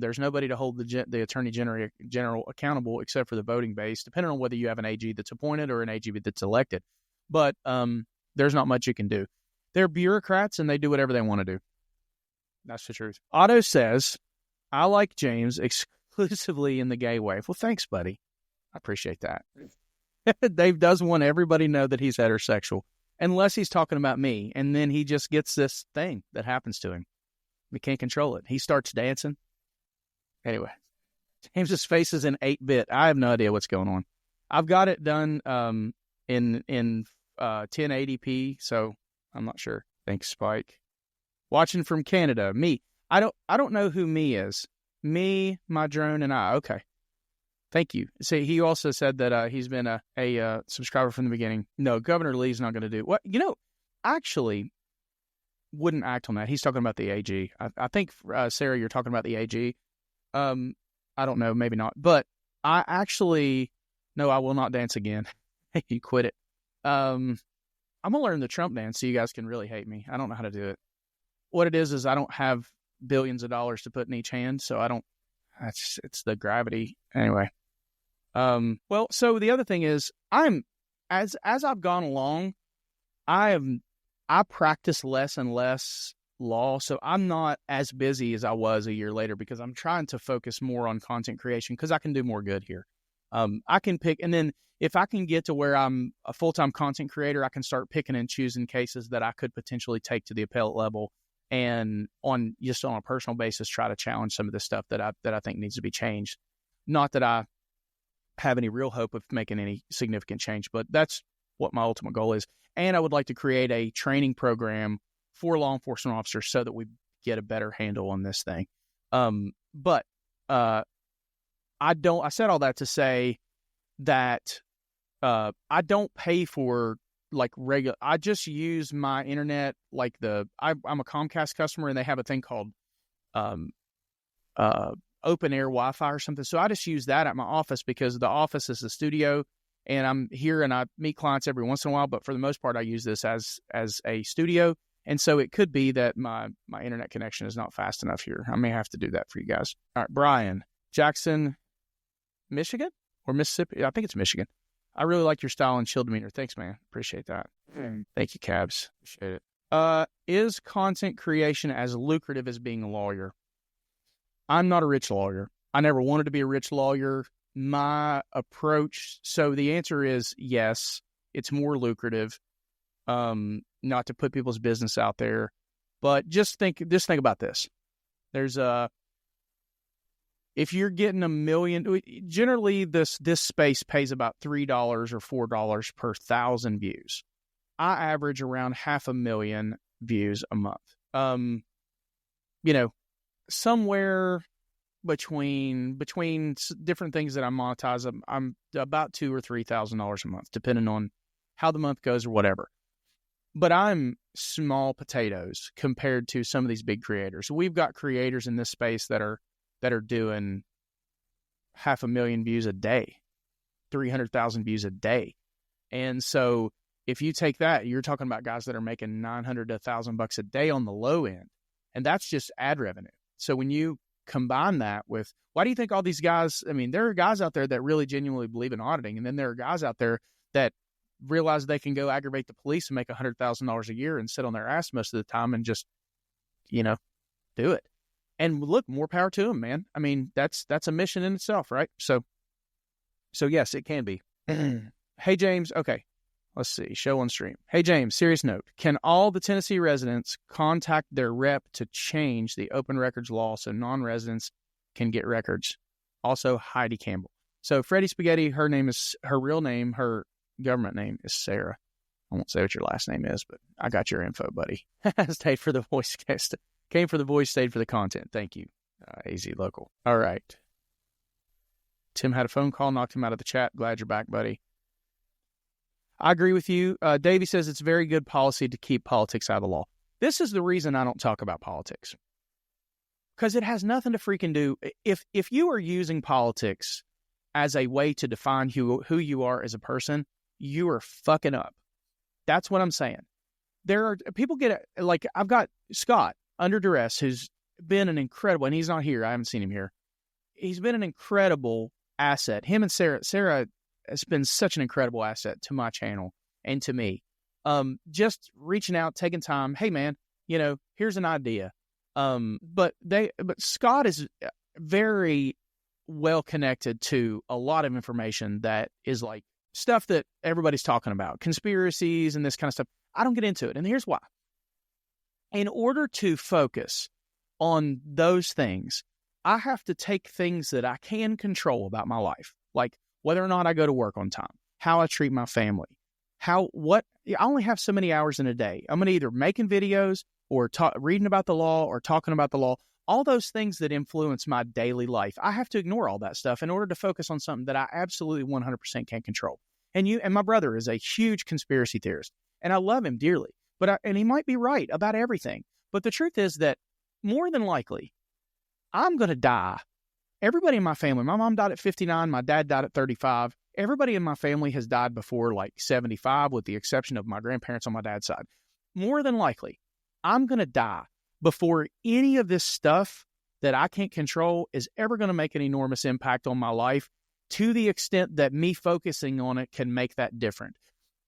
S1: There's nobody to hold the attorney general accountable except for the voting base, depending on whether you have an AG that's appointed or an AG that's elected. But there's not much you can do. They're bureaucrats and they do whatever they want to do. That's the truth. Otto says, I like James exclusively in the gay way. Well, thanks, buddy. I appreciate that. Dave does want everybody to know that he's heterosexual, unless he's talking about me. And then he just gets this thing that happens to him. We can't control it. He starts dancing. Anyway, James's face is in 8-bit. I have no idea what's going on. I've got it done in 1080p, so I'm not sure. Thanks, Spike. Watching from Canada, me. I don't know who me is. Me, my drone, and I. Okay. Thank you. See, he also said that he's been a subscriber from the beginning. No, Governor Lee's not going to do what. Actually, wouldn't act on that. He's talking about the AG. I think Sarah, you're talking about the AG. I don't know, maybe not. But I actually, no, I will not dance again. You quit it. I'm gonna learn the Trump dance so you guys can really hate me. I don't know how to do it. What it is I don't have billions of dollars to put in each hand, so I don't. It's the gravity anyway. Well, so the other thing is, as I've gone along, I practice less and less law, so I'm not as busy as I was a year later because I'm trying to focus more on content creation because I can do more good here. I can pick, and then if I can get to where I'm a full-time content creator, I can start picking and choosing cases that I could potentially take to the appellate level, and on a personal basis, try to challenge some of the stuff that I think needs to be changed. Not that I have any real hope of making any significant change, but that's what my ultimate goal is. And I would like to create a training program for law enforcement officers so that we get a better handle on this thing. But I said all that to say that I don't pay for like regular. I just use my internet, like I'm a Comcast customer and they have a thing called open air Wi-Fi or something. So I just use that at my office because the office is a studio and I'm here and I meet clients every once in a while. But for the most part, I use this as a studio. And so it could be that my internet connection is not fast enough here. I may have to do that for you guys. All right, Brian, Jackson, Michigan or Mississippi? I think it's Michigan. I really like your style and chill demeanor. Thanks, man. Appreciate that. Thank you, Cabs. Appreciate it. Is content creation as lucrative as being a lawyer? I'm not a rich lawyer. I never wanted to be a rich lawyer. My approach, so the answer is yes, it's more lucrative. Not to put people's business out there, but just think about this. There's if you're getting 1 million, generally this space pays about $3 or $4 per 1,000 views. I average around 500,000 views a month. Somewhere between different things that I monetize, I'm about $2,000 or $3,000 a month, depending on how the month goes or whatever. But I'm small potatoes compared to some of these big creators. We've got creators in this space that are doing 500,000 views a day, 300,000 views a day. And so if you take that, you're talking about guys that are making $900 to $1,000 a day on the low end. And that's just ad revenue. So when you combine that with, why do you think all these guys, there are guys out there that really genuinely believe in auditing. And then there are guys out there that realize they can go aggravate the police and make $100,000 a year and sit on their ass most of the time and just, do it. And look, more power to them, man. That's a mission in itself, right? So yes, it can be. Hey, James. Okay. Let's see. Show on stream. Hey, James, serious note. Can all the Tennessee residents contact their rep to change the open records law so non-residents can get records? Also, Heidi Campbell. So Freddie Spaghetti, her real name, her government name is Sarah. I won't say what your last name is, but I got your info, buddy. Stayed for the voice cast. Came for the voice, stayed for the content. Thank you. AZ Local. All right. Tim had a phone call, knocked him out of the chat. Glad you're back, buddy. I agree with you. Davey says it's very good policy to keep politics out of the law. This is the reason I don't talk about politics. Because it has nothing to freaking do. If you are using politics as a way to define who you are as a person, you are fucking up. That's what I'm saying. There are people like I've got Scott under duress, who's been an incredible, and he's not here. I haven't seen him here. He's been an incredible asset. Him and Sarah has been such an incredible asset to my channel and to me. Just reaching out, taking time. Hey man, here's an idea. But Scott is very well connected to a lot of information that is like stuff that everybody's talking about, conspiracies and this kind of stuff. I don't get into it. And here's why. In order to focus on those things, I have to take things that I can control about my life, like whether or not I go to work on time, how I treat my family, I only have so many hours in a day. I'm going to either making videos or reading about the law or talking about the law, all those things that influence my daily life. I have to ignore all that stuff in order to focus on something that I absolutely 100% can't control. And my brother is a huge conspiracy theorist, and I love him dearly, and he might be right about everything. But the truth is that more than likely, I'm going to die. Everybody in my family, my mom died at 59, my dad died at 35. Everybody in my family has died before like 75, with the exception of my grandparents on my dad's side. More than likely, I'm going to die before any of this stuff that I can't control is ever going to make an enormous impact on my life, to the extent that me focusing on it can make that different.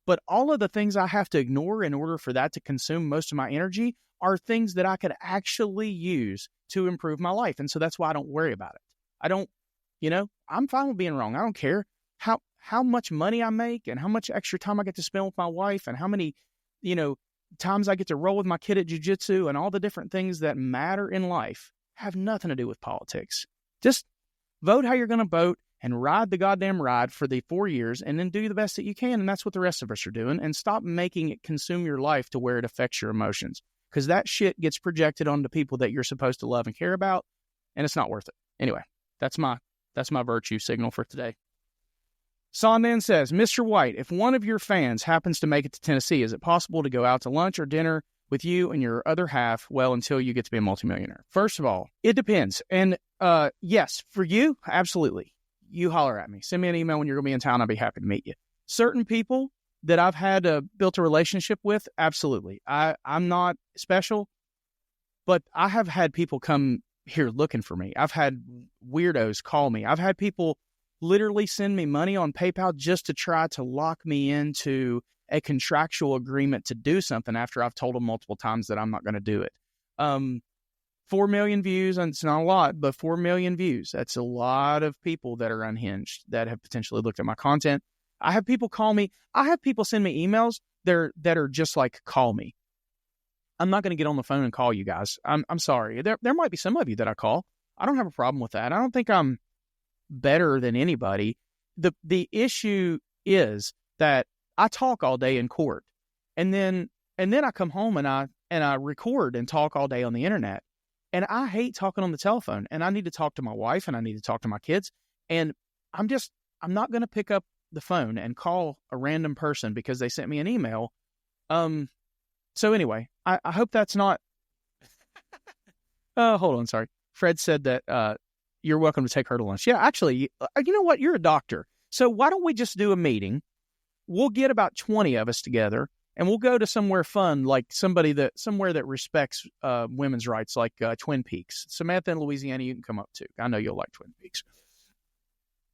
S1: But all of the things I have to ignore in order for that to consume most of my energy are things that I could actually use to improve my life. And so that's why I don't worry about it. I don't, I'm fine with being wrong. I don't care how much money I make and how much extra time I get to spend with my wife and how many, times I get to roll with my kid at jiu-jitsu, and all the different things that matter in life have nothing to do with politics. Just vote how you're going to vote and ride the goddamn ride for the 4 years, and then do the best that you can. And that's what the rest of us are doing. And stop making it consume your life to where it affects your emotions, because that shit gets projected onto people that you're supposed to love and care about, and it's not worth it. Anyway, that's my virtue signal for today. Sondan says, Mr. White, if one of your fans happens to make it to Tennessee, is it possible to go out to lunch or dinner with you and your other half, until you get to be a multimillionaire? First of all, it depends. And yes, for you, absolutely. You holler at me. Send me an email when you're going to be in town. I'll be happy to meet you. Certain people that I've had built a relationship with, absolutely. I'm not special, but I have had people come here looking for me. I've had weirdos call me. I've had people literally send me money on PayPal just to try to lock me into a contractual agreement to do something after I've told them multiple times that I'm not going to do it. 4 million views, and it's not a lot, but 4 million views. That's a lot of people that are unhinged that have potentially looked at my content. I have people call me. I have people send me emails that are just like, call me. I'm not going to get on the phone and call you guys. I'm sorry. There might be some of you that I call. I don't have a problem with that. I don't think I'm better than anybody. The issue is that I talk all day in court, and then I come home and I record and talk all day on the internet, and I hate talking on the telephone, and I need to talk to my wife and I need to talk to my kids, and I'm not going to pick up the phone and call a random person because they sent me an email. So anyway, I hope that's not hold on, sorry. Fred said that you're welcome to take her to lunch. Yeah, actually, you know what? You're a doctor. So why don't we just do a meeting? We'll get about 20 of us together, and we'll go to somewhere fun, like somewhere that respects women's rights, like Twin Peaks. Samantha in Louisiana, you can come up to. I know you'll like Twin Peaks.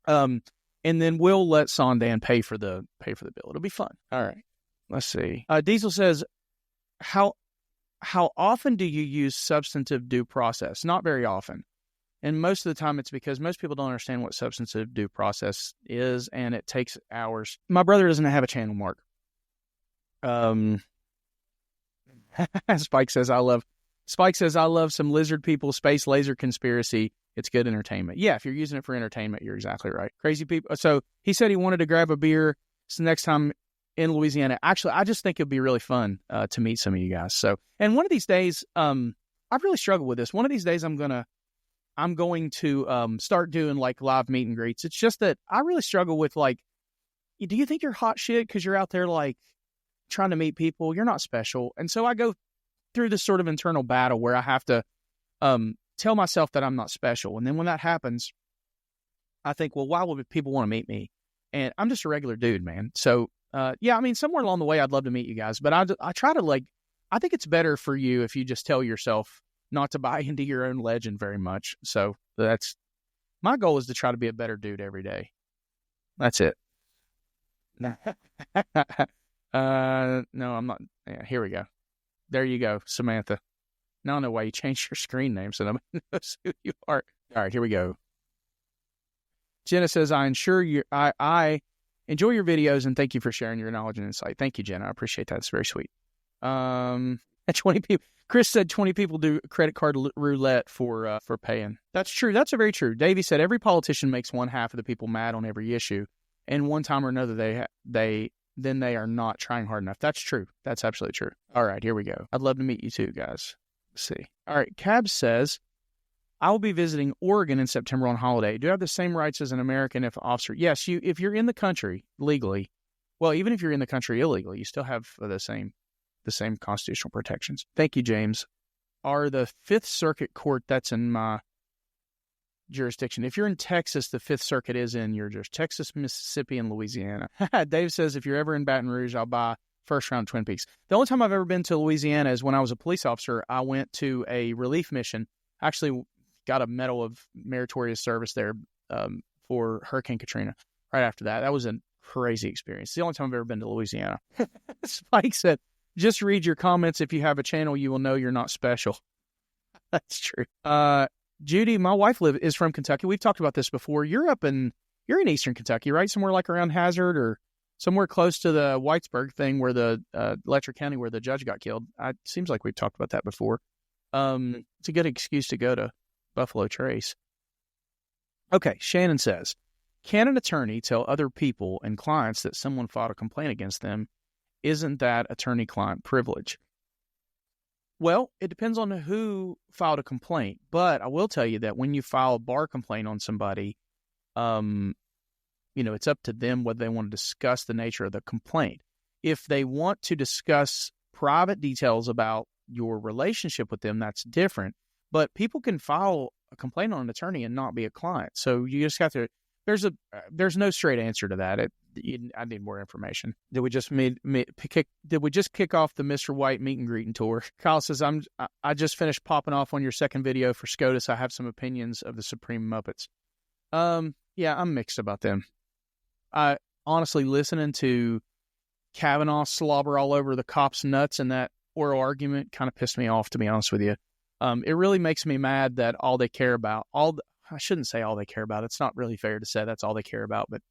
S1: And then we'll let Sondan pay for the bill. It'll be fun. All right. Let's see. Diesel says, how often do you use substantive due process? Not very often. And most of the time it's because most people don't understand what substantive due process is, and it takes hours. My brother doesn't have a channel, Mark. Spike says, I love some lizard people, space laser conspiracy. It's good entertainment. Yeah, if you're using it for entertainment, you're exactly right. Crazy people. So he said he wanted to grab a beer. So next time in Louisiana, actually, I just think it'd be really fun to meet some of you guys. So, and one of these days, I've really struggled with this. One of these days I'm going to start doing like live meet and greets. It's just that I really struggle with like, do you think you're hot shit because you're out there like trying to meet people? You're not special. And so I go through this sort of internal battle where I have to tell myself that I'm not special. And then when that happens, I think, well, why would people want to meet me? And I'm just a regular dude, man. So, yeah, I mean, somewhere along the way, I'd love to meet you guys. But I try to, I think it's better for you if you just tell yourself not to buy into your own legend very much. So that's my goal, is to try to be a better dude every day. That's it. No, I'm not. Yeah, here we go. There you go, Samantha. Now I don't know why you changed your screen name, so nobody knows who you are. All right, here we go. Jenna says, I enjoy your videos and thank you for sharing your knowledge and insight. Thank you, Jenna. I appreciate that. It's very sweet. 20 people. Chris said 20 people do credit card roulette for paying. That's true. That's very true. Davey said every politician makes one half of the people mad on every issue, and one time or another they are not trying hard enough. That's true. That's absolutely true. All right, here we go. I'd love to meet you too, guys. Let's see. All right, Cab says, I will be visiting Oregon in September on holiday. Do you have the same rights as an American if officer? Yes, if you're in the country legally, well, even if you're in the country illegally, you still have the same constitutional protections. Thank you, James. Are the Fifth Circuit Court, that's in my jurisdiction. If you're in Texas, the Fifth Circuit is in your jurisdiction. Texas, Mississippi, and Louisiana. Dave says, if you're ever in Baton Rouge, I'll buy first round Twin Peaks. The only time I've ever been to Louisiana is when I was a police officer. I went to a relief mission. Actually got a Medal of Meritorious Service there for Hurricane Katrina. Right after that, that was a crazy experience. It's the only time I've ever been to Louisiana. Spike said, just read your comments. If you have a channel, you will know you're not special. That's true. Judy, my wife is from Kentucky. We've talked about this before. You're in Eastern Kentucky, right? Somewhere like around Hazard or somewhere close to the Whitesburg thing where the Letcher County where the judge got killed. It seems like we've talked about that before. It's a good excuse to go to Buffalo Trace. Okay, Shannon says, can an attorney tell other people and clients that someone filed a complaint against them? Isn't that attorney-client privilege? Well, it depends on who filed a complaint, but I will tell you that when you file a bar complaint on somebody, it's up to them whether they want to discuss the nature of the complaint. If they want to discuss private details about your relationship with them, that's different. But people can file a complaint on an attorney and not be a client. So you just have to. There's no straight answer to that. I need more information. Did we just kick off the Mr. White meet and greet and tour? Kyle says, I just finished popping off on your second video for SCOTUS. I have some opinions of the Supreme Muppets. Yeah, I'm mixed about them. I honestly, listening to Kavanaugh slobber all over the cops' nuts and that oral argument kind of pissed me off, to be honest with you. It really makes me mad that all they care about, I shouldn't say all they care about. It's not really fair to say that's all they care about, but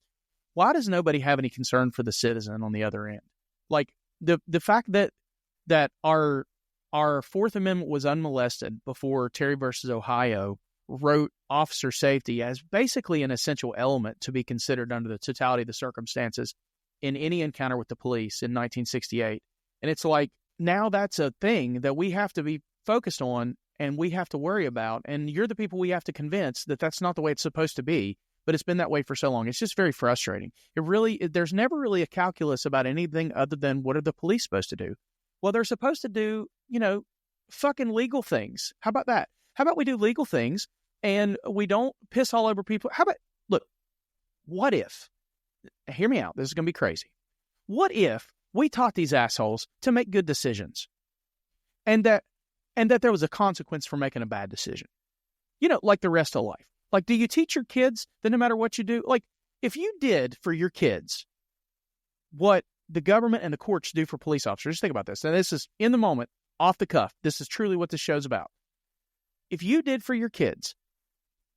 S1: why does nobody have any concern for the citizen on the other end? Like the fact that our Fourth Amendment was unmolested before Terry versus Ohio wrote officer safety as basically an essential element to be considered under the totality of the circumstances in any encounter with the police in 1968. And it's like, now that's a thing that we have to be focused on and we have to worry about. And you're the people we have to convince that that's not the way it's supposed to be. But it's been that way for so long. It's just very frustrating. There's never really a calculus about anything other than what are the police supposed to do? Well, they're supposed to do, fucking legal things. How about that? How about we do legal things and we don't piss all over people? Look, what if, hear me out, this is going to be crazy. What if we taught these assholes to make good decisions and that there was a consequence for making a bad decision? Like the rest of life. Like, do you teach your kids that no matter what you do, like if you did for your kids what the government and the courts do for police officers, just think about this. And this is in the moment, off the cuff. This is truly what this show's about. If you did for your kids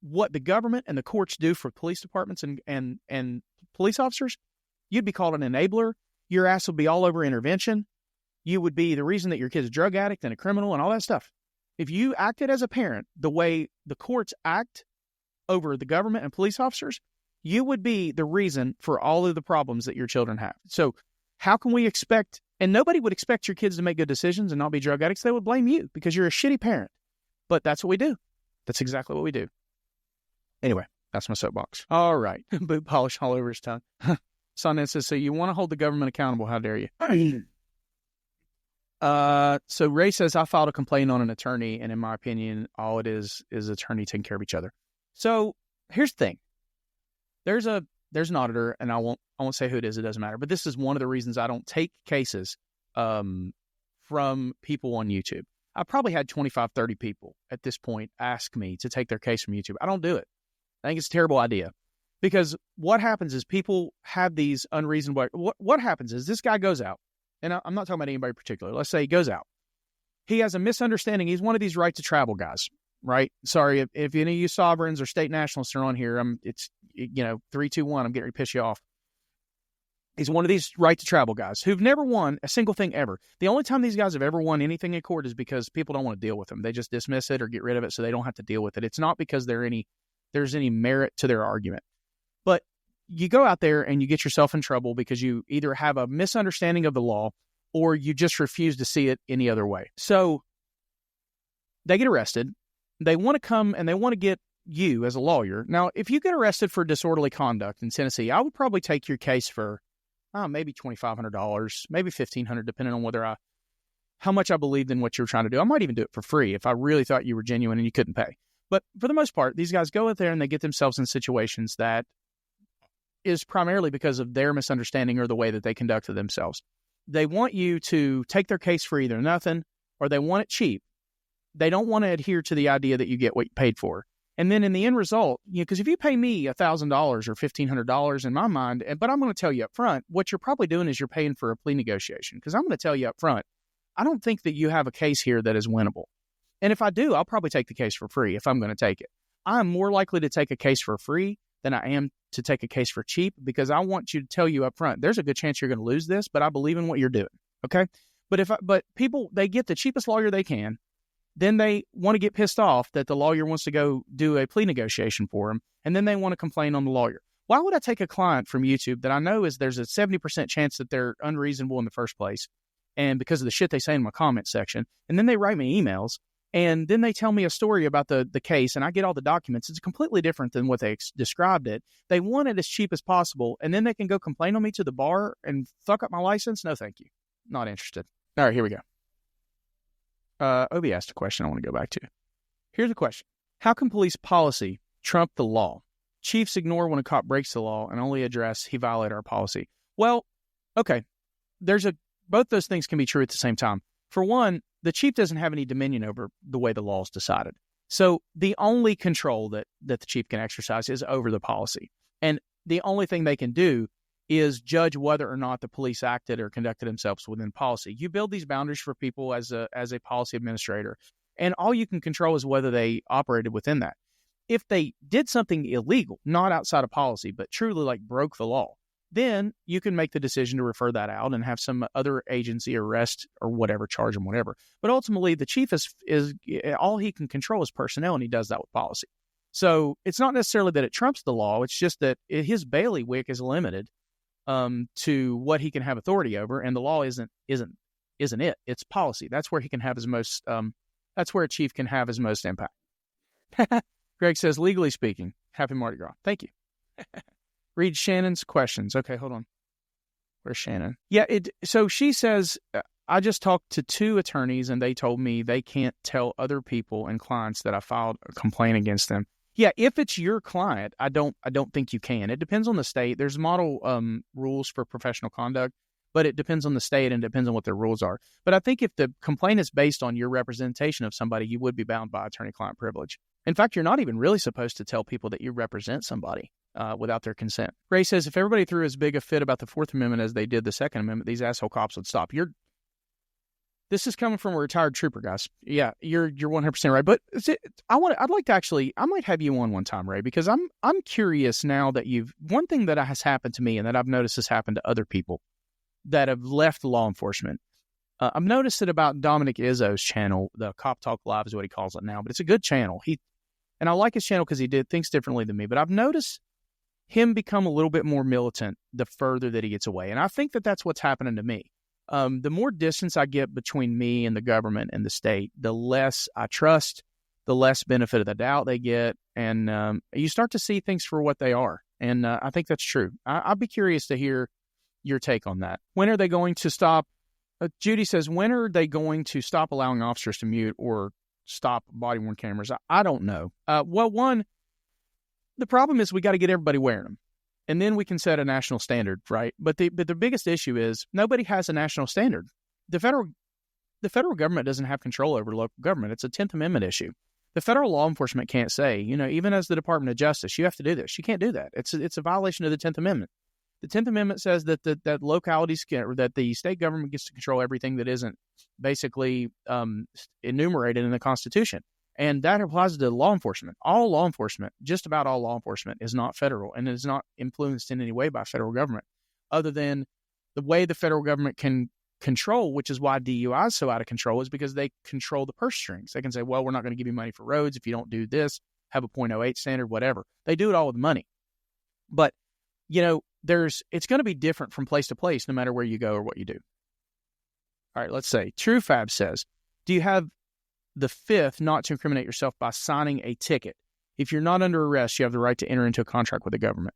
S1: what the government and the courts do for police departments and police officers, you'd be called an enabler. Your ass would be all over intervention. You would be the reason that your kid's a drug addict and a criminal and all that stuff. If you acted as a parent the way the courts act over the government and police officers, you would be the reason for all of the problems that your children have. So how can we expect, and nobody would expect your kids to make good decisions and not be drug addicts. They would blame you because you're a shitty parent. But that's what we do. That's exactly what we do. Anyway, that's my soapbox. All right. Boot polish all over his tongue. Son says, so you want to hold the government accountable. How dare you? So Ray says, I filed a complaint on an attorney, and in my opinion, all it is attorney taking care of each other. So here's the thing. There's an auditor, and I won't say who it is. It doesn't matter. But this is one of the reasons I don't take cases from people on YouTube. I probably had 25, 30 people at this point ask me to take their case from YouTube. I don't do it. I think it's a terrible idea, because what happens is people have these unreasonable. What happens is this guy goes out, and I'm not talking about anybody in particular. Let's say he goes out. He has a misunderstanding. He's one of these right to travel guys, right? Sorry if any of you sovereigns or state nationalists are on here. It's 3, 2, 1. I'm getting ready to piss you off. He's one of these right to travel guys who've never won a single thing ever. The only time these guys have ever won anything in court is because people don't want to deal with them. They just dismiss it or get rid of it so they don't have to deal with it. It's not because there's any merit to their argument. But you go out there and you get yourself in trouble because you either have a misunderstanding of the law or you just refuse to see it any other way. So they get arrested. They want to come and they want to get you as a lawyer. Now, if you get arrested for disorderly conduct in Tennessee, I would probably take your case for maybe $2,500, maybe $1,500, depending on how much I believed in what you were trying to do. I might even do it for free if I really thought you were genuine and you couldn't pay. But for the most part, these guys go out there and they get themselves in situations that is primarily because of their misunderstanding or the way that they conducted themselves. They want you to take their case for either nothing or they want it cheap. They don't want to adhere to the idea that you get what you paid for. And then in the end result, because if you pay me $1,000 or $1,500 in my mind, but I'm going to tell you up front, what you're probably doing is you're paying for a plea negotiation. Because I'm going to tell you up front, I don't think that you have a case here that is winnable. And if I do, I'll probably take the case for free if I'm going to take it. I'm more likely to take a case for free than I am to take a case for cheap, because I want you to tell you up front, there's a good chance you're going to lose this, but I believe in what you're doing. Okay. But people, they get the cheapest lawyer they can. Then they want to get pissed off that the lawyer wants to go do a plea negotiation for them. And then they want to complain on the lawyer. Why would I take a client from YouTube that I know there's a 70% chance that they're unreasonable in the first place, and because of the shit they say in my comment section, and then they write me emails, and then they tell me a story about the case, and I get all the documents. It's completely different than what they described it. They want it as cheap as possible, and then they can go complain on me to the bar and fuck up my license? No, thank you. Not interested. All right, here we go. Obi asked a question I want to go back to. Here's a question. How can police policy trump the law? Chiefs ignore when a cop breaks the law and only address he violated our policy. Well, okay. Both those things can be true at the same time. For one, the chief doesn't have any dominion over the way the law is decided. So the only control that the chief can exercise is over the policy. And the only thing they can do is judge whether or not the police acted or conducted themselves within policy. You build these boundaries for people as a policy administrator, and all you can control is whether they operated within that. If they did something illegal, not outside of policy, but truly like broke the law, then you can make the decision to refer that out and have some other agency arrest or whatever, charge them, whatever. But ultimately, the chief is all he can control is personnel, and he does that with policy. So it's not necessarily that it trumps the law. It's just that his bailiwick is limited to what he can have authority over, and the law isn't it. It's policy. That's where he can have his most. That's where a chief can have his most impact. Greg says, legally speaking, happy Mardi Gras. Thank you. Read Shannon's questions. Okay, hold on. Where's Shannon? Yeah. So she says, I just talked to 2 attorneys and they told me they can't tell other people and clients that I filed a complaint against them. Yeah, if it's your client, I don't think you can. It depends on the state. There's model rules for professional conduct, but it depends on the state and it depends on what their rules are. But I think if the complaint is based on your representation of somebody, you would be bound by attorney-client privilege. In fact, you're not even really supposed to tell people that you represent somebody without their consent. Ray says, if everybody threw as big a fit about the Fourth Amendment as they did the Second Amendment, these asshole cops would stop. This is coming from a retired trooper, guys. Yeah, you're 100% right. But I might have you on one time, Ray, because I'm curious now that one thing that has happened to me and that I've noticed has happened to other people that have left law enforcement. I've noticed it about Dominic Izzo's channel, the Cop Talk Live is what he calls it now, but it's a good channel. And I like his channel because he thinks differently than me, but I've noticed him become a little bit more militant the further that he gets away. And I think that that's what's happening to me. The more distance I get between me and the government and the state, the less I trust, the less benefit of the doubt they get. And you start to see things for what they are. And I think that's true. I'd be curious to hear your take on that. When are they going to stop? Judy says, when are they going to stop allowing officers to mute or stop body-worn cameras? I don't know. Well, one, the problem is we got to get everybody wearing them. And then we can set a national standard, right? But the biggest issue is nobody has a national standard. The federal government doesn't have control over local government. It's a 10th Amendment issue. The federal law enforcement can't say, even as the Department of Justice, you have to do this. You can't do that. It's a violation of the 10th Amendment. The 10th Amendment says that localities that the state government gets to control everything that isn't basically enumerated in the Constitution. And that applies to law enforcement. All law enforcement, just about all law enforcement, is not federal and is not influenced in any way by federal government, other than the way the federal government can control, which is why DUI is so out of control, is because they control the purse strings. They can say, well, we're not going to give you money for roads if you don't do this, have a .08 standard, whatever. They do it all with money. But, it's going to be different from place to place, no matter where you go or what you do. All right, let's say TrueFab says, do you have the fifth not to incriminate yourself by signing a ticket? If you're not under arrest, you have the right to enter into a contract with the government.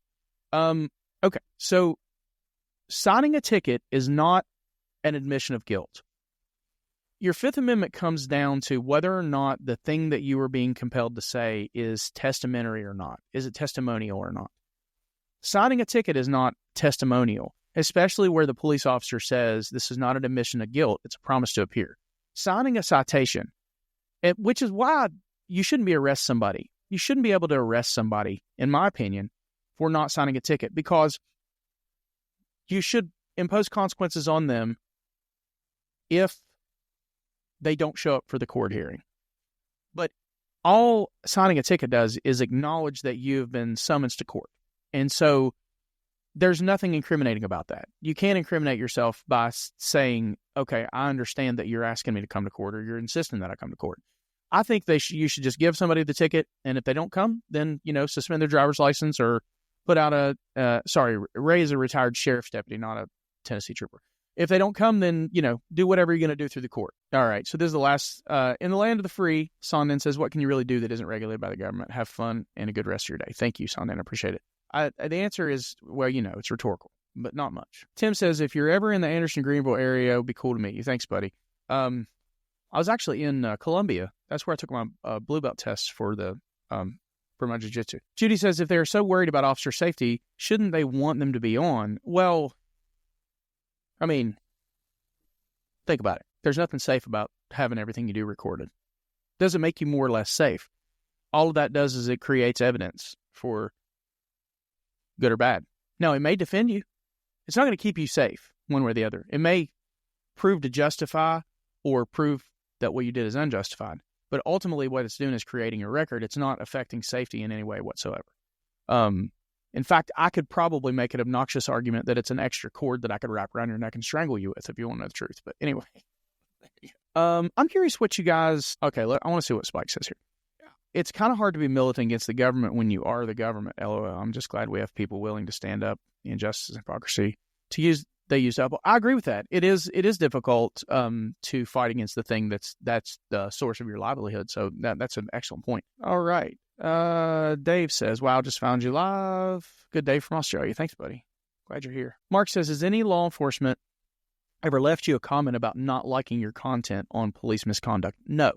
S1: Okay, so signing a ticket is not an admission of guilt. Your Fifth Amendment comes down to whether or not the thing that you are being compelled to say is testamentary or not. Is it testimonial or not? Signing a ticket is not testimonial, especially where the police officer says this is not an admission of guilt. It's a promise to appear. Signing a citation, which is why you shouldn't be arrest somebody. You shouldn't be able to arrest somebody, in my opinion, for not signing a ticket, because you should impose consequences on them if they don't show up for the court hearing. But all signing a ticket does is acknowledge that you've been summoned to court. And so there's nothing incriminating about that. You can't incriminate yourself by saying, okay, I understand that you're asking me to come to court, or you're insisting that I come to court. I think you should just give somebody the ticket, and if they don't come, then, suspend their driver's license or put out Ray is a retired sheriff's deputy, not a Tennessee trooper. If they don't come, then, do whatever you're going to do through the court. All right, so this is the last. In the land of the free, Sondin says, what can you really do that isn't regulated by the government? Have fun and a good rest of your day. Thank you, Sondin. I appreciate it. The answer is, well, it's rhetorical, but not much. Tim says, if you're ever in the Anderson-Greenville area, it would be cool to meet you. Thanks, buddy. I was actually in Columbia. That's where I took my blue belt test for my jiu-jitsu. Judy says, if they're so worried about officer safety, shouldn't they want them to be on? Well, think about it. There's nothing safe about having everything you do recorded. Doesn't make you more or less safe. All of that does is it creates evidence for good or bad. Now, it may defend you. It's not going to keep you safe one way or the other. It may prove to justify or prove that what you did is unjustified. But ultimately, what it's doing is creating a record. It's not affecting safety in any way whatsoever. In fact, I could probably make an obnoxious argument that it's an extra cord that I could wrap around your neck and strangle you with if you want to know the truth. But anyway, I'm curious what you guys... Okay, look, I want to see what Spike says here. It's kind of hard to be militant against the government when you are the government, LOL. I'm just glad we have people willing to stand up, injustice and hypocrisy, they use Apple. I agree with that. It is difficult to fight against the thing that's the source of your livelihood. So that's an excellent point. All right. Dave says, wow, just found you live. Good day from Australia. Thanks, buddy. Glad you're here. Mark says, has any law enforcement ever left you a comment about not liking your content on police misconduct? No.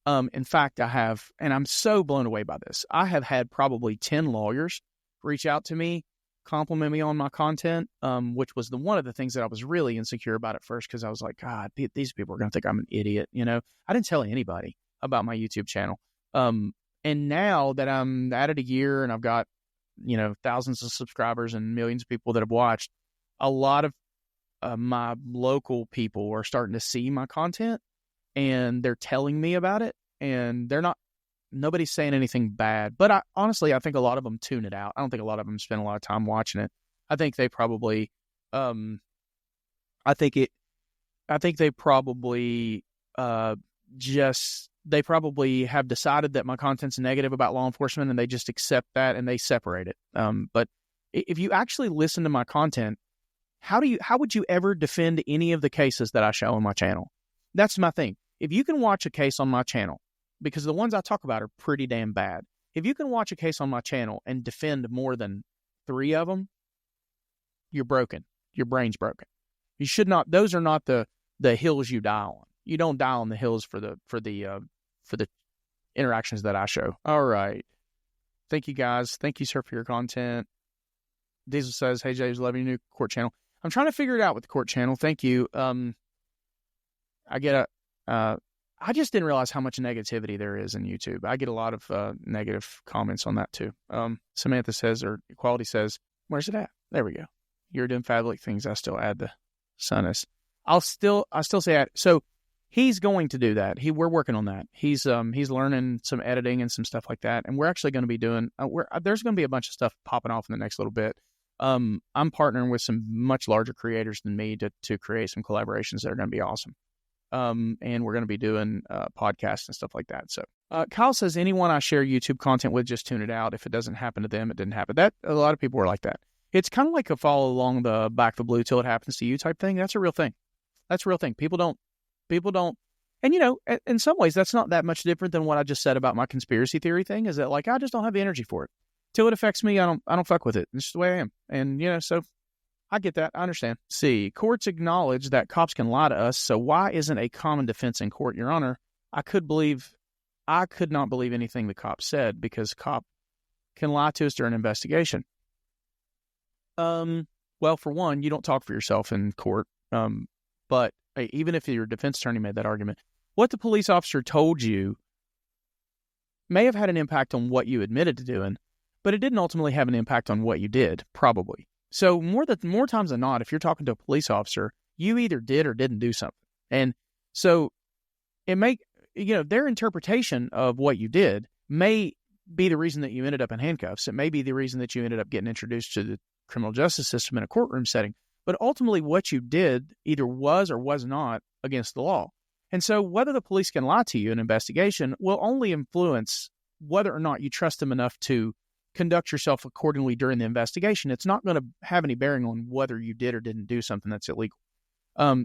S1: In fact, I have, and I'm so blown away by this. I have had probably 10 lawyers reach out to me, compliment me on my content, which was one of the things that I was really insecure about at first, because I was like, God, these people are going to think I'm an idiot. I didn't tell anybody about my YouTube channel. And now that I'm at it a year and I've got, thousands of subscribers and millions of people that have watched, a lot of my local people are starting to see my content. And they're telling me about it, and nobody's saying anything bad. But honestly, I think a lot of them tune it out. I don't think a lot of them spend a lot of time watching it. I think they probably, they probably have decided that my content's negative about law enforcement, and they just accept that and they separate it. But if you actually listen to my content, how would you ever defend any of the cases that I show on my channel? That's my thing. If you can watch a case on my channel, because the ones I talk about are pretty damn bad, if you can watch a case on my channel and defend more than 3 of them, you're broken. Your brain's broken. You should not. Those are not the hills you die on. You don't die on the hills for the interactions that I show. All right. Thank you, guys. Thank you, sir, for your content. Diesel says, hey, James, love your new court channel. I'm trying to figure it out with the court channel. Thank you. I just didn't realize how much negativity there is in YouTube. I get a lot of negative comments on that too. Samantha says, or Equality says, where's it at? There we go. You're doing fabulous things. I still add the sunnis. I still say it. So he's going to do that. We're working on that. He's learning some editing and some stuff like that. And we're actually going to be doing, there's going to be a bunch of stuff popping off in the next little bit. I'm partnering with some much larger creators than me to create some collaborations that are going to be awesome. And we're going to be doing podcasts and stuff like that. So Kyle says, anyone I share YouTube content with, just tune it out. If it doesn't happen to them, it didn't happen. That a lot of people are like that. It's kind of like a follow along the back the blue till it happens to you type thing. That's a real thing. That's a real thing. People don't, and in some ways that's not that much different than what I just said about my conspiracy theory thing, is that like, I just don't have the energy for it. Till it affects me, I don't fuck with it. It's just the way I am. And, so I get that. I understand. See, courts acknowledge that cops can lie to us. So why isn't a common defense in court, Your Honor? I could not believe anything the cop said, because cop can lie to us during an investigation. Well, for one, you don't talk for yourself in court. But even if your defense attorney made that argument, what the police officer told you may have had an impact on what you admitted to doing, but it didn't ultimately have an impact on what you did, probably. So more times than not, if you're talking to a police officer, you either did or didn't do something. And so their interpretation of what you did may be the reason that you ended up in handcuffs. It may be the reason that you ended up getting introduced to the criminal justice system in a courtroom setting. But ultimately what you did either was or was not against the law. And so whether the police can lie to you in an investigation will only influence whether or not you trust them enough to conduct yourself accordingly during the investigation. It's not going to have any bearing on whether you did or didn't do something that's illegal.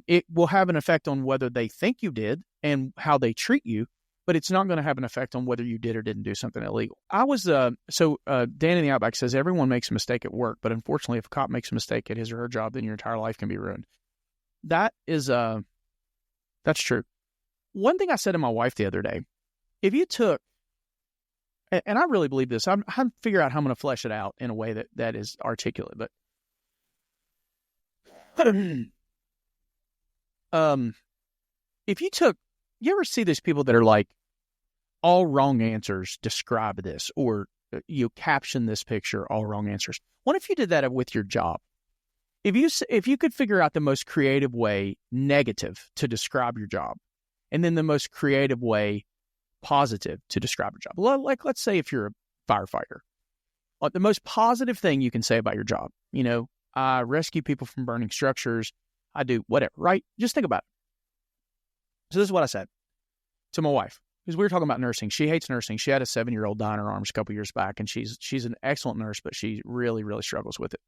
S1: It will have an effect on whether they think you did and how they treat you, but it's not going to have an effect on whether you did or didn't do something illegal. Dan in the Outback says, everyone makes a mistake at work, but unfortunately, if a cop makes a mistake at his or her job, then your entire life can be ruined. That's true. One thing I said to my wife the other day, if you took, and I really believe this, I'm figure out how I'm going to flesh it out in a way that is articulate, but if you ever see these people that are like, all wrong answers describe this, or you caption this picture, all wrong answers. What if you did that with your job? If you could figure out the most creative way negative to describe your job, and then the most creative way positive to describe your job. Like, let's say if you're a firefighter, the most positive thing you can say about your job, I rescue people from burning structures. I do whatever, right? Just think about it. So this is what I said to my wife, because we were talking about nursing. She hates nursing. She had a 7-year-old die in her arms a couple years back, and she's an excellent nurse, but she really, really struggles with it.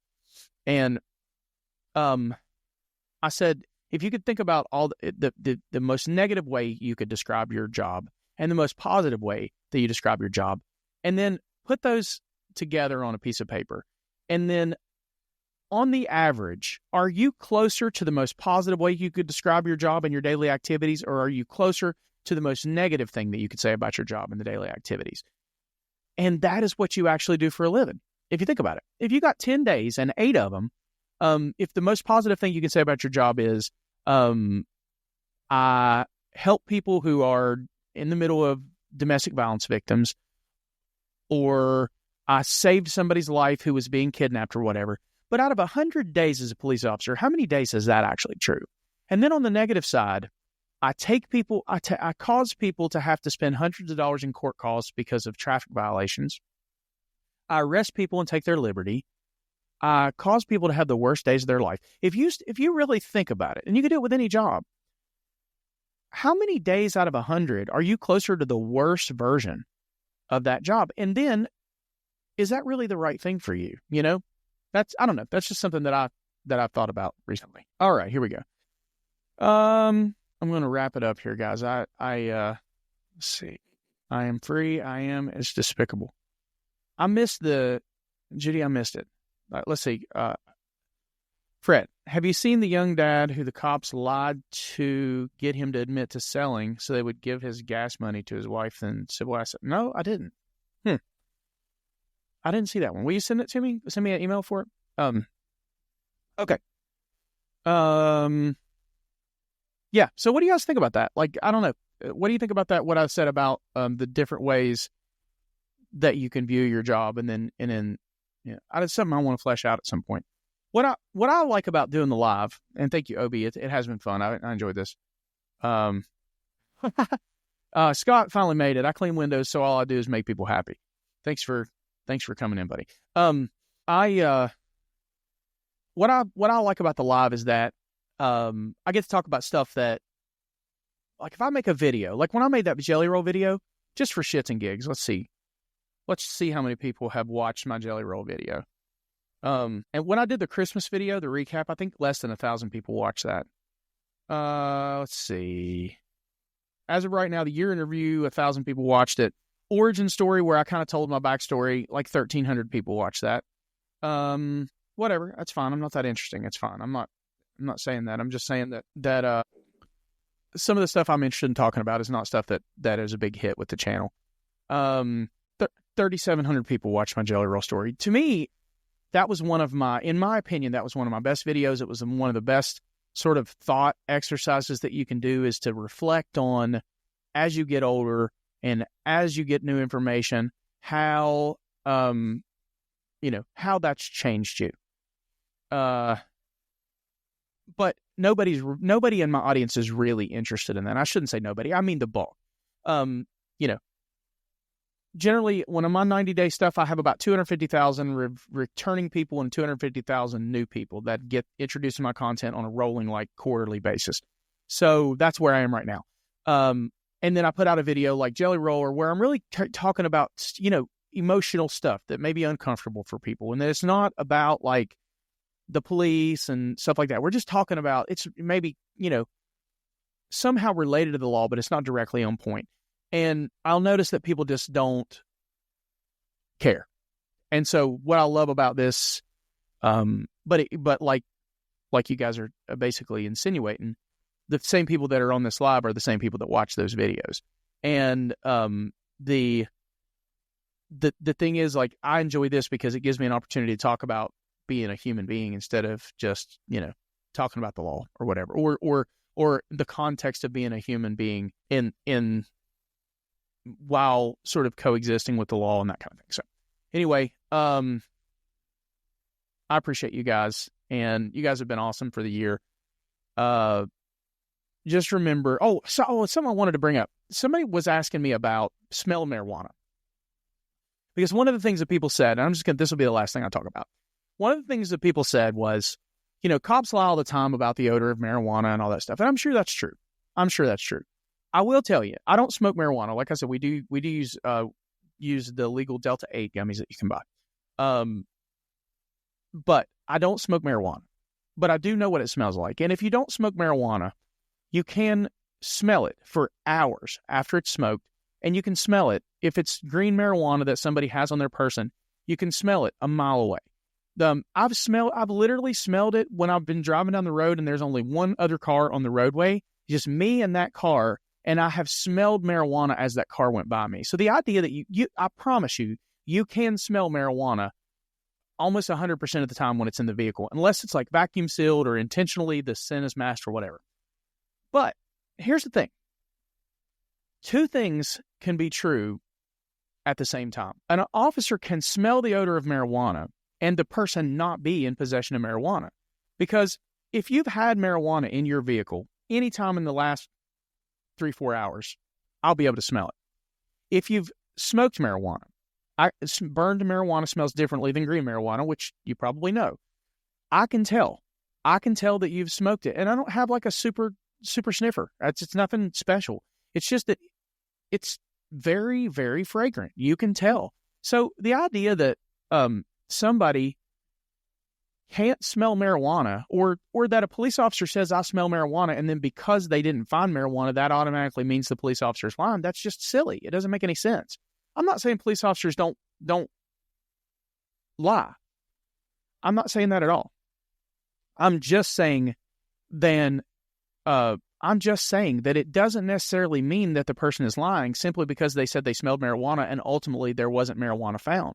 S1: And I said, if you could think about all the most negative way you could describe your job and the most positive way that you describe your job, and then put those together on a piece of paper, and then on the average, are you closer to the most positive way you could describe your job and your daily activities, or are you closer to the most negative thing that you could say about your job and the daily activities? And that is what you actually do for a living. If you think about it, if you got 10 days and 8 of them, if the most positive thing you can say about your job is, I help people who are in the middle of domestic violence victims, or I saved somebody's life who was being kidnapped or whatever. But out of 100 days as a police officer, how many days is that actually true? And then on the negative side, I cause people to have to spend hundreds of dollars in court costs because of traffic violations. I arrest people and take their liberty. I cause people to have the worst days of their life. If you really think about it, and you can do it with any job, how many days out of 100 are you closer to the worst version of that job? And then, is that really the right thing for you? I don't know. That's just something that I've thought about recently. All right, here we go. I'm going to wrap it up here, guys. Let's see. I am free. It's despicable. I missed Judy, I missed it. Let's see. Fred, have you seen the young dad who the cops lied to get him to admit to selling so they would give his gas money to his wife and civil asset? No, I didn't. I didn't see that one. Will you send it to me? Send me an email for it? Okay. Yeah. So what do you guys think about that? Like, I don't know. What do you think about that? What I said about the different ways that you can view your job, and then yeah, that's something I want to flesh out at some point. What I like about doing the live, and thank you, Obi. It has been fun. I enjoyed this. Scott finally made it. I clean windows, so all I do is make people happy. Thanks for coming in, buddy. What I like about the live is that I get to talk about stuff that, like, if I make a video, like when I made that jelly roll video, just for shits and gigs. Let's see how many people have watched my jelly roll video. And when I did the Christmas video, the recap, I think less than 1,000 people watched that. Let's see. As of right now, the year interview, 1,000 people watched it. Origin story, where I kind of told my backstory, like 1,300 people watched that. Whatever, that's fine. I'm not that interesting. It's fine. I'm not saying that. I'm just saying that some of the stuff I'm interested in talking about is not stuff that is a big hit with the channel. 3,700 people watched my jelly roll story. To me, that was in my opinion, that was one of my best videos. It was one of the best sort of thought exercises that you can do, is to reflect on, as you get older and as you get new information, how that's changed you. But nobody in my audience is really interested in that. I shouldn't say nobody. I mean the bulk. Generally, when I'm on 90-day stuff, I have about 250,000 returning people and 250,000 new people that get introduced to my content on a rolling, like, quarterly basis. So that's where I am right now. And then I put out a video like Jelly Roller, where I'm really talking about, emotional stuff that may be uncomfortable for people. And it's not about, like, the police and stuff like that. We're just talking about, it's maybe, somehow related to the law, but it's not directly on point. And I'll notice that people just don't care. And so what I love about this, but like you guys are basically insinuating, the same people that are on this live are the same people that watch those videos. And the thing is, like, I enjoy this because it gives me an opportunity to talk about being a human being instead of just, talking about the law or whatever, or the context of being a human being in while sort of coexisting with the law and that kind of thing. So anyway, I appreciate you guys, and you guys have been awesome for the year. Just remember, something I wanted to bring up. Somebody was asking me about smell of marijuana. Because one of the things that people said, and this will be the last thing I talk about. One of the things that people said was, cops lie all the time about the odor of marijuana and all that stuff. And I'm sure that's true. I will tell you, I don't smoke marijuana. Like I said, we do use the legal Delta 8 gummies that you can buy. But I don't smoke marijuana. But I do know what it smells like. And if you don't smoke marijuana, you can smell it for hours after it's smoked. And you can smell it. If it's green marijuana that somebody has on their person, you can smell it a mile away. I've literally smelled it when I've been driving down the road and there's only one other car on the roadway, just me and that car. And I have smelled marijuana as that car went by me. So the idea that I promise you can smell marijuana almost 100% of the time when it's in the vehicle, unless it's like vacuum sealed or intentionally the scent is masked or whatever. But here's the thing. Two things can be true at the same time. An officer can smell the odor of marijuana and the person not be in possession of marijuana. Because if you've had marijuana in your vehicle anytime in the last 3-4 hours, I'll be able to smell it. If you've smoked marijuana, burned marijuana smells differently than green marijuana, which you probably know. I can tell that you've smoked it. And I don't have like a super sniffer. It's nothing special. It's just that it's very, very fragrant. You can tell. So the idea that somebody can't smell marijuana, or that a police officer says, I smell marijuana, and then because they didn't find marijuana, that automatically means the police officer's lying, that's just silly. It doesn't make any sense. I'm not saying police officers don't lie. I'm not saying that at all. I'm just saying that it doesn't necessarily mean that the person is lying simply because they said they smelled marijuana and ultimately there wasn't marijuana found.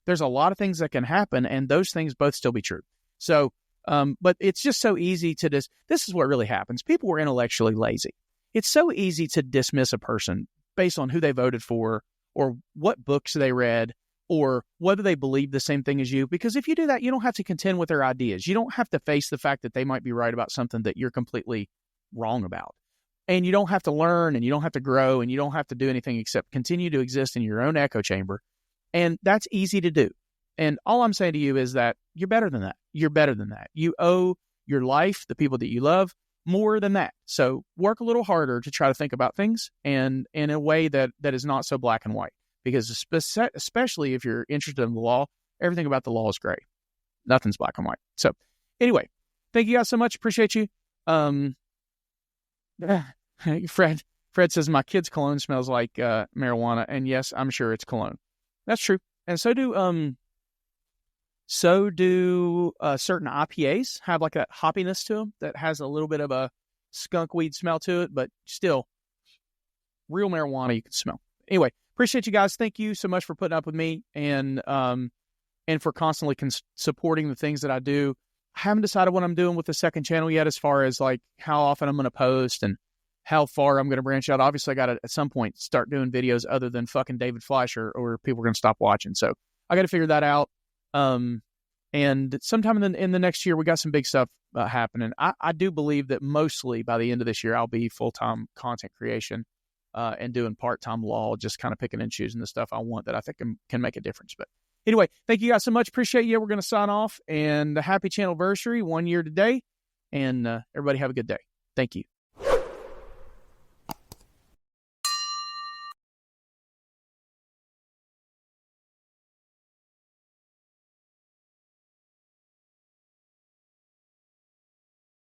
S1: there's a lot of things that can happen, and those things both still be true. So, but it's just so easy to this is what really happens. People were intellectually lazy. It's so easy to dismiss a person based on who they voted for or what books they read or whether they believe the same thing as you. Because if you do that, you don't have to contend with their ideas. You don't have to face the fact that they might be right about something that you're completely wrong about. And you don't have to learn, and you don't have to grow, and you don't have to do anything except continue to exist in your own echo chamber. And that's easy to do. And all I'm saying to you is that you're better than that. You're better than that. You owe your life, the people that you love, more than that. So work a little harder to try to think about things and in a way that is not so black and white. Because especially if you're interested in the law, everything about the law is gray. Nothing's black and white. So anyway, thank you guys so much. Appreciate you. Fred says, my kid's cologne smells like marijuana. And yes, I'm sure it's cologne. That's true. And so do certain IPAs have like a hoppiness to them that has a little bit of a skunk weed smell to it, but still real marijuana you can smell. Anyway, appreciate you guys. Thank you so much for putting up with me and for constantly supporting the things that I do. I haven't decided what I'm doing with the second channel yet as far as like how often I'm going to post and how far I'm going to branch out. Obviously, I got to at some point start doing videos other than fucking David Fleischer or people are going to stop watching. So I got to figure that out. And sometime in the next year, we got some big stuff happening. I do believe that mostly by the end of this year, I'll be full-time content creation and doing part-time law, just kind of picking and choosing the stuff I want that I think can make a difference. But anyway, thank you guys so much. Appreciate you. We're going to sign off, and happy Channelversary, 1 year today. And everybody have a good day. Thank you.